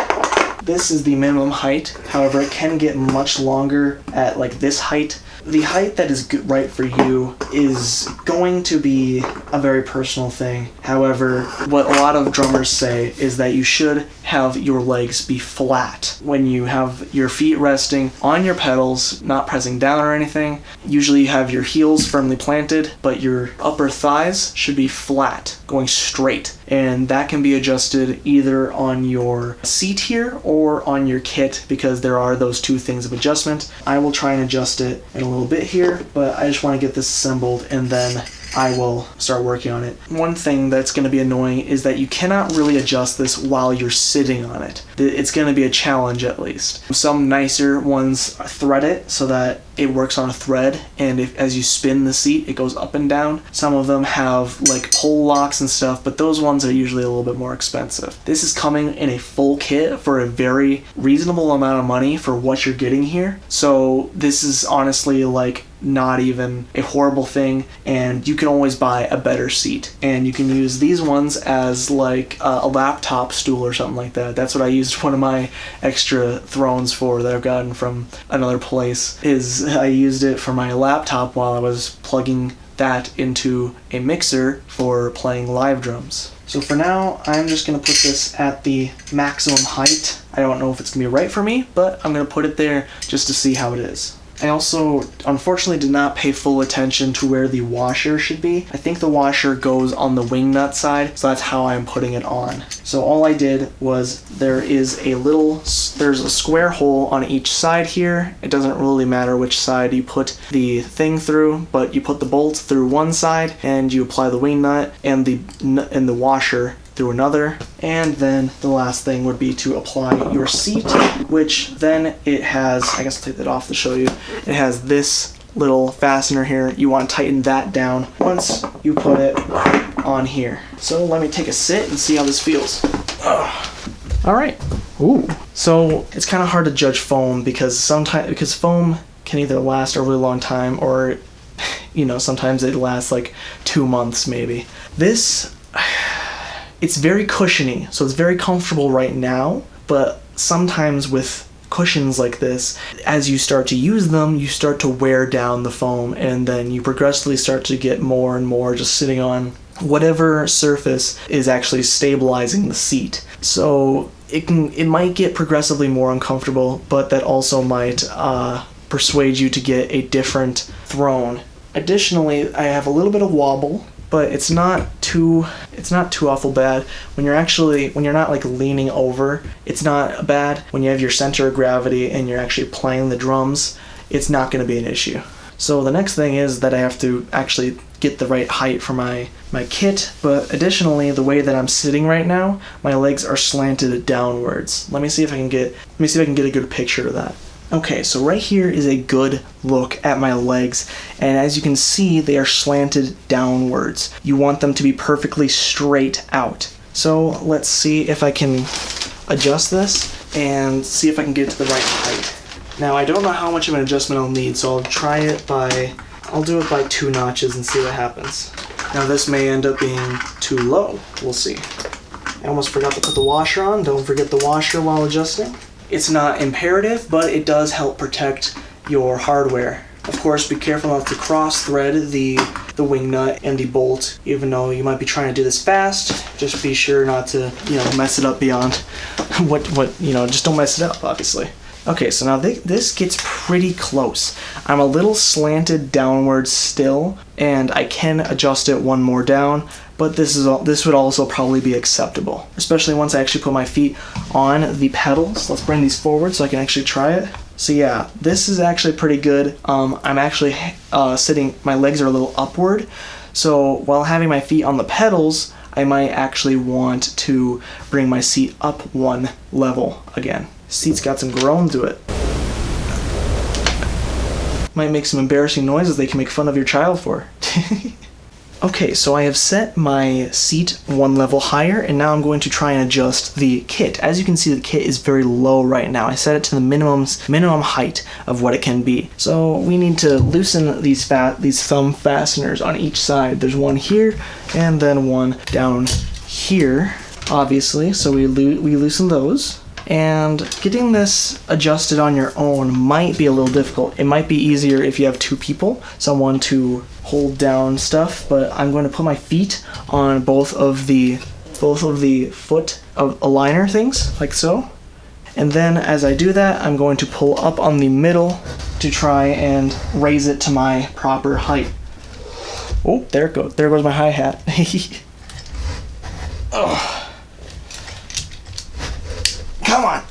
This is the minimum height. However, it can get much longer at like this height. The height that is right for you is going to be a very personal thing. However, what a lot of drummers say is that you should have your legs be flat. When you have your feet resting on your pedals, not pressing down or anything, usually you have your heels firmly planted, but your upper thighs should be flat, going straight. And that can be adjusted either on your seat here or on your kit, because there are those two things of adjustment. I will try and adjust it in a little bit here, but I just want to get this assembled and then I will start working on it. One thing that's going to be annoying is that you cannot really adjust this while you're sitting on it. It's going to be a challenge at least. Some nicer ones thread it so that it works on a thread, and as you spin the seat, it goes up and down. Some of them have like pull locks and stuff, but those ones are usually a little bit more expensive. This is coming in a full kit for a very reasonable amount of money for what you're getting here. So this is honestly like not even a horrible thing, and you can always buy a better seat, and you can use these ones as like a laptop stool or something like that. That's what I used one of my extra thrones for that I've gotten from another place. Is I used it for my laptop while I was plugging that into a mixer for playing live drums. So for now, I'm just going to put this at the maximum height. I don't know if it's going to be right for me, but I'm going to put it there just to see how it is. I also, unfortunately, did not pay full attention to where the washer should be. I think the washer goes on the wing nut side, so that's how I'm putting it on. So all I did was there's a square hole on each side here. It doesn't really matter which side you put the thing through, but you put the bolt through one side and you apply the wing nut and the washer through another, and then the last thing would be to apply your seat, which then it has, I guess I'll take that off to show you, it has this little fastener here. You want to tighten that down once you put it on here. So let me take a sit and see how this feels. All right. Ooh. So it's kind of hard to judge foam because foam can either last a really long time or, you know, sometimes it lasts like 2 months maybe. This, it's very cushiony, so it's very comfortable right now, but sometimes with cushions like this, as you start to use them, you start to wear down the foam, and then you progressively start to get more and more just sitting on whatever surface is actually stabilizing the seat. So it might get progressively more uncomfortable, but that also might persuade you to get a different throne. Additionally, I have a little bit of wobble, but it's not too awful bad. When you're not like leaning over, it's not bad. When you have your center of gravity and you're actually playing the drums, it's not going to be an issue. So the next thing is that I have to actually get the right height for my kit, but additionally, the way that I'm sitting right now, my legs are slanted downwards. Let me see if I can get a good picture of that. Okay, so right here is a good look at my legs, and as you can see, they are slanted downwards. You want them to be perfectly straight out. So let's see if I can adjust this and see if I can get to the right height. Now, I don't know how much of an adjustment I'll need, so I'll do it by 2 notches and see what happens. Now, this may end up being too low. We'll see. I almost forgot to put the washer on. Don't forget the washer while adjusting. It's not imperative, but it does help protect your hardware. Of course, be careful not to cross-thread the wing nut and the bolt, even though you might be trying to do this fast. Just be sure not to, mess it up beyond just don't mess it up, obviously. Okay, so now this gets pretty close. I'm a little slanted downwards still, and I can adjust it one more down, but this would also probably be acceptable, especially once I actually put my feet on the pedals. Let's bring these forward so I can actually try it. So yeah, this is actually pretty good. I'm actually sitting, my legs are a little upward, so while having my feet on the pedals, I might actually want to bring my seat up 1 level again. Seat's got some groan to it. Might make some embarrassing noises they can make fun of your child for. Okay, so I have set my seat 1 level higher, and now I'm going to try and adjust the kit. As you can see, the kit is very low right now. I set it to the minimum height of what it can be. So we need to loosen these thumb fasteners on each side. There's one here, and then one down here, obviously. So we loosen those. And getting this adjusted on your own might be a little difficult. It might be easier if you have 2 people, someone to hold down stuff, but I'm going to put my feet on both of the foot of aligner things, like so. And then as I do that, I'm going to pull up on the middle to try and raise it to my proper height. Oh, there it goes. There goes my hi-hat. Oh. Come on!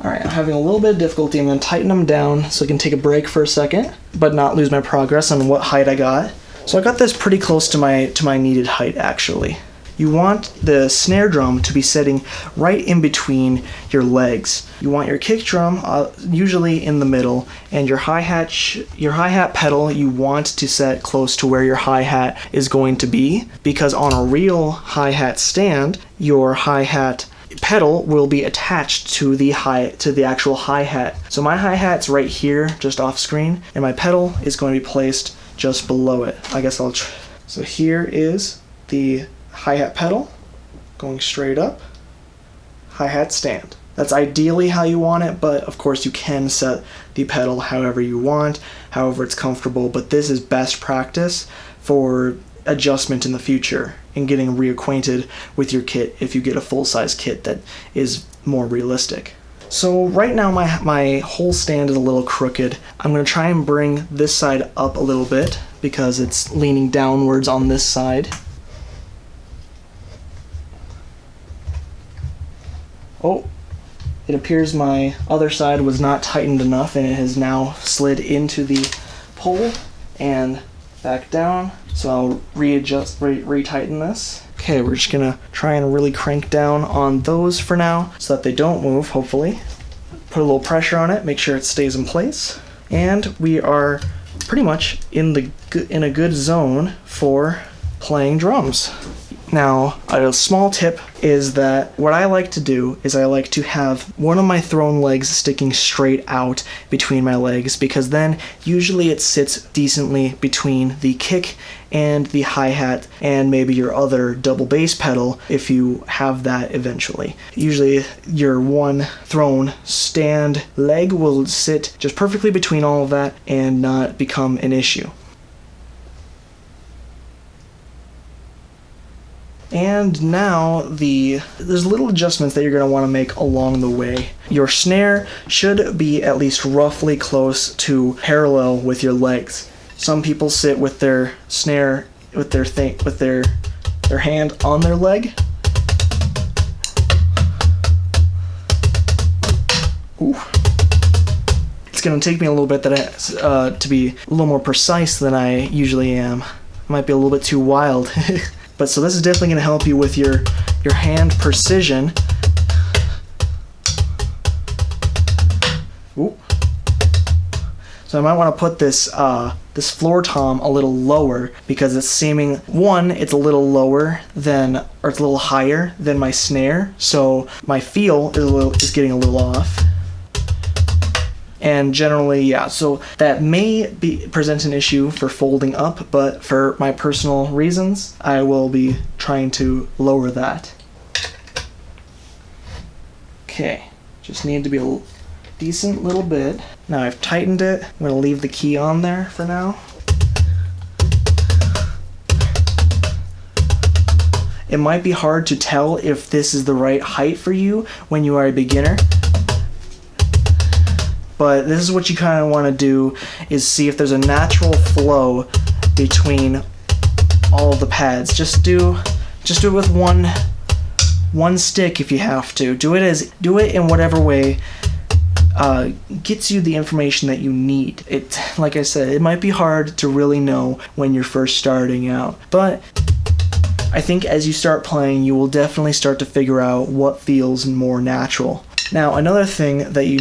Alright, I'm having a little bit of difficulty. I'm going to tighten them down so I can take a break for a second, but not lose my progress on what height I got. So I got this pretty close to my needed height, actually. You want the snare drum to be sitting right in between your legs. You want your kick drum usually in the middle, and your hi-hat pedal you want to set close to where your hi-hat is going to be, because on a real hi-hat stand, your hi-hat pedal will be attached to the actual hi-hat. So my hi-hat's right here, just off screen, and my pedal is going to be placed just below it. I guess so here is the hi-hat pedal going straight up, hi-hat stand. That's ideally how you want it, but of course you can set the pedal however you want, however it's comfortable, but this is best practice for adjustment in the future and getting reacquainted with your kit if you get a full-size kit that is more realistic. So right now my whole stand is a little crooked. I'm going to try and bring this side up a little bit because it's leaning downwards on this side. Oh, it appears my other side was not tightened enough and it has now slid into the pole, and back down. So I'll retighten this. Okay, we're just gonna try and really crank down on those for now so that they don't move, hopefully. Put a little pressure on it, make sure it stays in place. And we are pretty much in a good zone for playing drums. Now, a small tip is that what I like to do is I like to have one of my thrown legs sticking straight out between my legs, because then usually it sits decently between the kick and the hi-hat and maybe your other double bass pedal if you have that eventually. Usually your one thrown stand leg will sit just perfectly between all of that and not become an issue. And now there's little adjustments that you're going to want to make along the way. Your snare should be at least roughly close to parallel with your legs. Some people sit with their snare, with their hand on their leg. Ooh. It's going to take me a little bit to be a little more precise than I usually am. Might be a little bit too wild. But so this is definitely going to help you with your hand precision. Ooh. So I might want to put this this floor tom a little lower, because it's seeming, one, it's a little lower than, or it's a little higher than my snare, so my feel is getting a little off. And generally, yeah, so that may present an issue for folding up, but for my personal reasons, I will be trying to lower that. Okay, just need to be a decent little bit. Now I've tightened it. I'm going to leave the key on there for now. It might be hard to tell if this is the right height for you when you are a beginner. But this is what you kind of want to do, is see if there's a natural flow between all of the pads. Just do it with one stick if you have to. Do it in whatever way gets you the information that you need. It, like I said, it might be hard to really know when you're first starting out, but I think as you start playing, you will definitely start to figure out what feels more natural. Now, another thing that you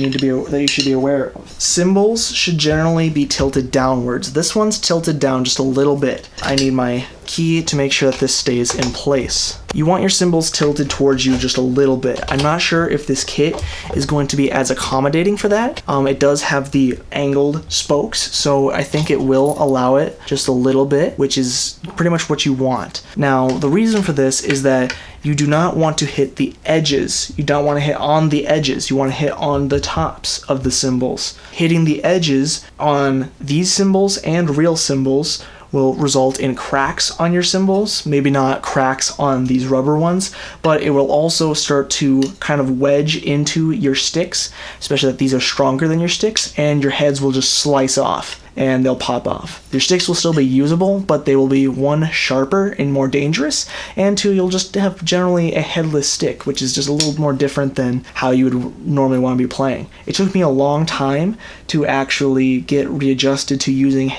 should be aware of. Cymbals should generally be tilted downwards. This one's tilted down just a little bit. I need my key to make sure that this stays in place. You want your cymbals tilted towards you just a little bit. I'm not sure if this kit is going to be as accommodating for that. It does have the angled spokes, so I think it will allow it just a little bit, which is pretty much what you want. Now, the reason for this is that you do not want to hit the edges. You don't want to hit on the edges. You want to hit on the tops of the cymbals. Hitting the edges on these cymbals and real cymbals will result in cracks on your cymbals. Maybe not cracks on these rubber ones, but it will also start to kind of wedge into your sticks, especially that these are stronger than your sticks, and your heads will just slice off and they'll pop off. Your sticks will still be usable, but they will be, one, sharper and more dangerous, and two, you'll just have generally a headless stick, which is just a little more different than how you would normally want to be playing. It took me a long time to actually get readjusted to using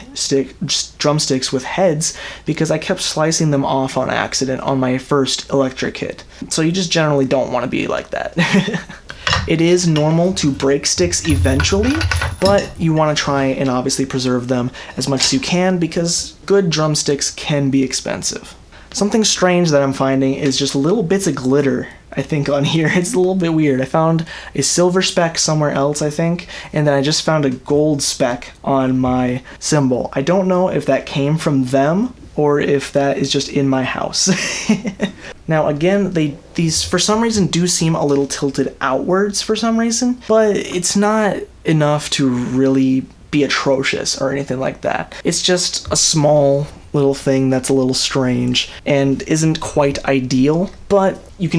drumsticks with heads, because I kept slicing them off on accident on my first electric kit. So you just generally don't want to be like that. It is normal to break sticks eventually, but you want to try and obviously preserve them as much as you can, because good drumsticks can be expensive. Something strange that I'm finding is just little bits of glitter, I think, on here. It's a little bit weird. I found a silver speck somewhere else, I think, and then I just found a gold speck on my cymbal. I don't know if that came from them or if that is just in my house. Now again, these for some reason do seem a little tilted outwards for some reason, but it's not enough to really be atrocious or anything like that. It's just a small little thing that's a little strange and isn't quite ideal, but we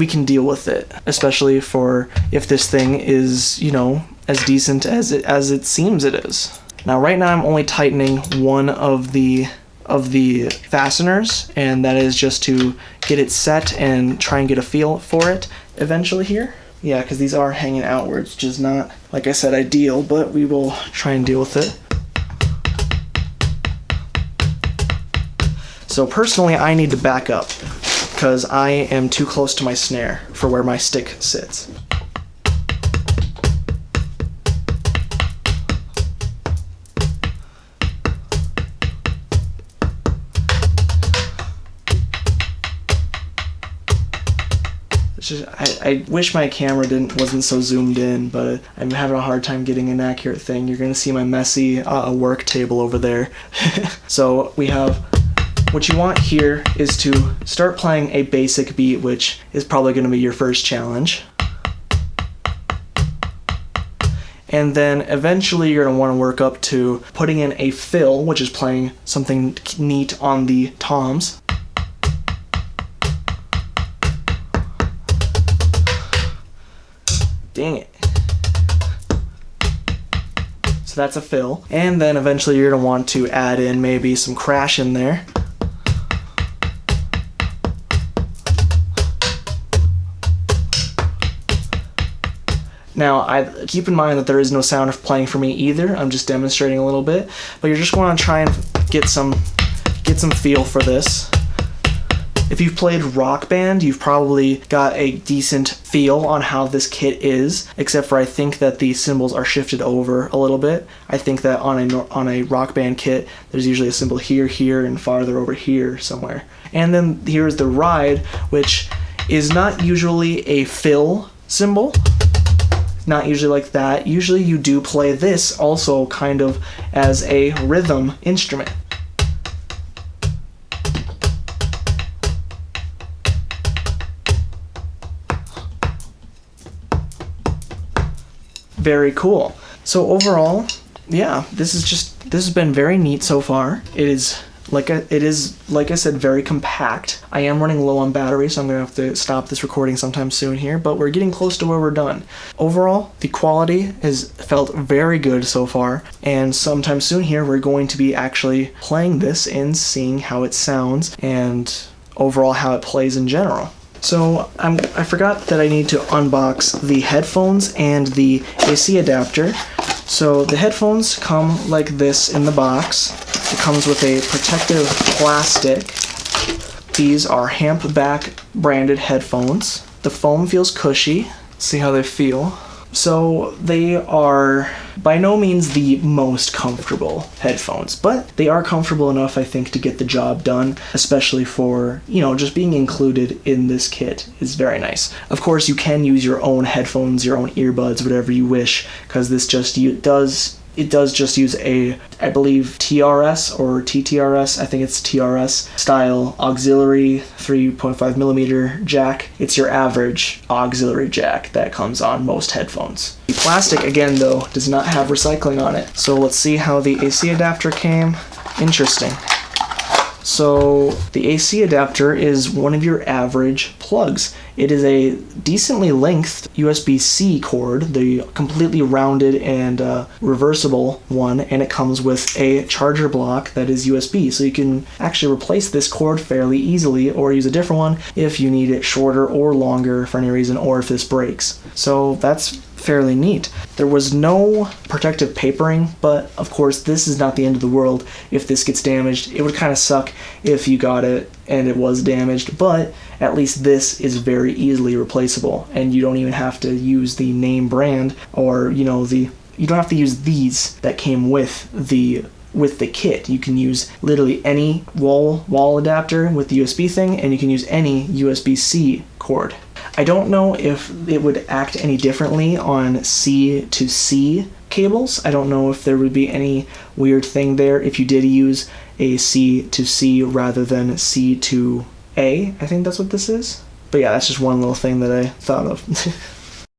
can deal with it, especially for if this thing is, you know, as decent as it seems it is. Now right now I'm only tightening one of the fasteners, and that is just to get it set and try and get a feel for it eventually here. Yeah, because these are hanging outwards, which is not, like I said, ideal, but we will try and deal with it. So personally, I need to back up because I am too close to my snare for where my stick sits. I wish my camera wasn't so zoomed in, but I'm having a hard time getting an accurate thing. You're gonna see my messy work table over there. So we have, what you want here is to start playing a basic beat, which is probably gonna be your first challenge. And then eventually you're gonna wanna work up to putting in a fill, which is playing something neat on the toms. Dang it. So that's a fill. And then eventually you're going to want to add in maybe some crash in there. Now, keep in mind that there is no sound of playing for me either. I'm just demonstrating a little bit. But you're just going to try and get some feel for this. If you've played Rock Band, you've probably got a decent feel on how this kit is, except for I think that the cymbals are shifted over a little bit. I think that on a Rock Band kit, there's usually a cymbal here, here, and farther over here somewhere. And then here's the ride, which is not usually a fill cymbal. Not usually like that. Usually you do play this also kind of as a rhythm instrument. Very cool. So overall, yeah, this has been very neat so far. It is like I said, very compact. I am running low on battery, so I'm gonna have to stop this recording sometime soon here, but we're getting close to where we're done. Overall, the quality has felt very good so far, and sometime soon here we're going to be actually playing this and seeing how it sounds and overall how it plays in general. So I forgot that I need to unbox the headphones and the AC adapter. So the headphones come like this in the box. It comes with a protective plastic. These are Hampback branded headphones. The foam feels cushy. Let's see how they feel. So they are by no means the most comfortable headphones, but they are comfortable enough, I think, to get the job done, especially for, just being included in this kit is very nice. Of course, you can use your own headphones, your own earbuds, whatever you wish, because this does just use a, I believe, TRS or TTRS, I think it's TRS style auxiliary 3.5mm jack. It's your average auxiliary jack that comes on most headphones. The plastic, again though, does not have recycling on it. So let's see how the AC adapter came. Interesting. So the AC adapter is one of your average plugs. It is a decently lengthed USB-C cord, the completely rounded and reversible one, and it comes with a charger block that is USB, so you can actually replace this cord fairly easily or use a different one if you need it shorter or longer for any reason, or if this breaks. So that's fairly neat. There was no protective papering, but of course this is not the end of the world if this gets damaged. It would kind of suck if you got it and it was damaged, but at least this is very easily replaceable, and you don't even have to use the name brand or you don't have to use these that came with the kit. You can use literally any wall adapter with the USB thing, and you can use any USB-C cord. I don't know if it would act any differently on C to C cables. I don't know if there would be any weird thing there if you did use a C to C rather than C to A. I think that's what this is. But yeah, that's just one little thing that I thought of.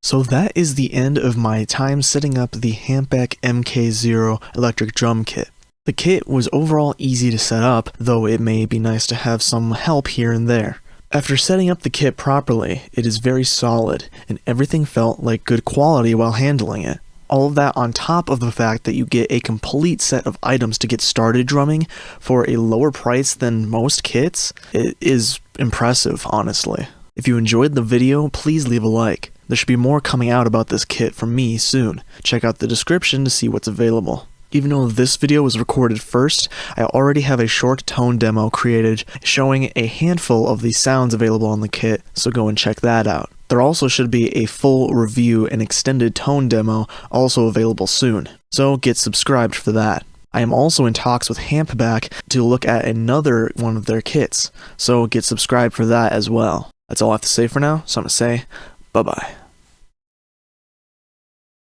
So that is the end of my time setting up the Hampback MK-0 electric drum kit. The kit was overall easy to set up, though it may be nice to have some help here and there. After setting up the kit properly, it is very solid, and everything felt like good quality while handling it. All of that on top of the fact that you get a complete set of items to get started drumming for a lower price than most kits. It is impressive, honestly. If you enjoyed the video, please leave a like. There should be more coming out about this kit from me soon. Check out the description to see what's available. Even though this video was recorded first, I already have a short tone demo created showing a handful of the sounds available on the kit, so go and check that out. There also should be a full review and extended tone demo also available soon, so get subscribed for that. I am also in talks with Hampback to look at another one of their kits, so get subscribed for that as well. That's all I have to say for now, so I'm going to say bye-bye.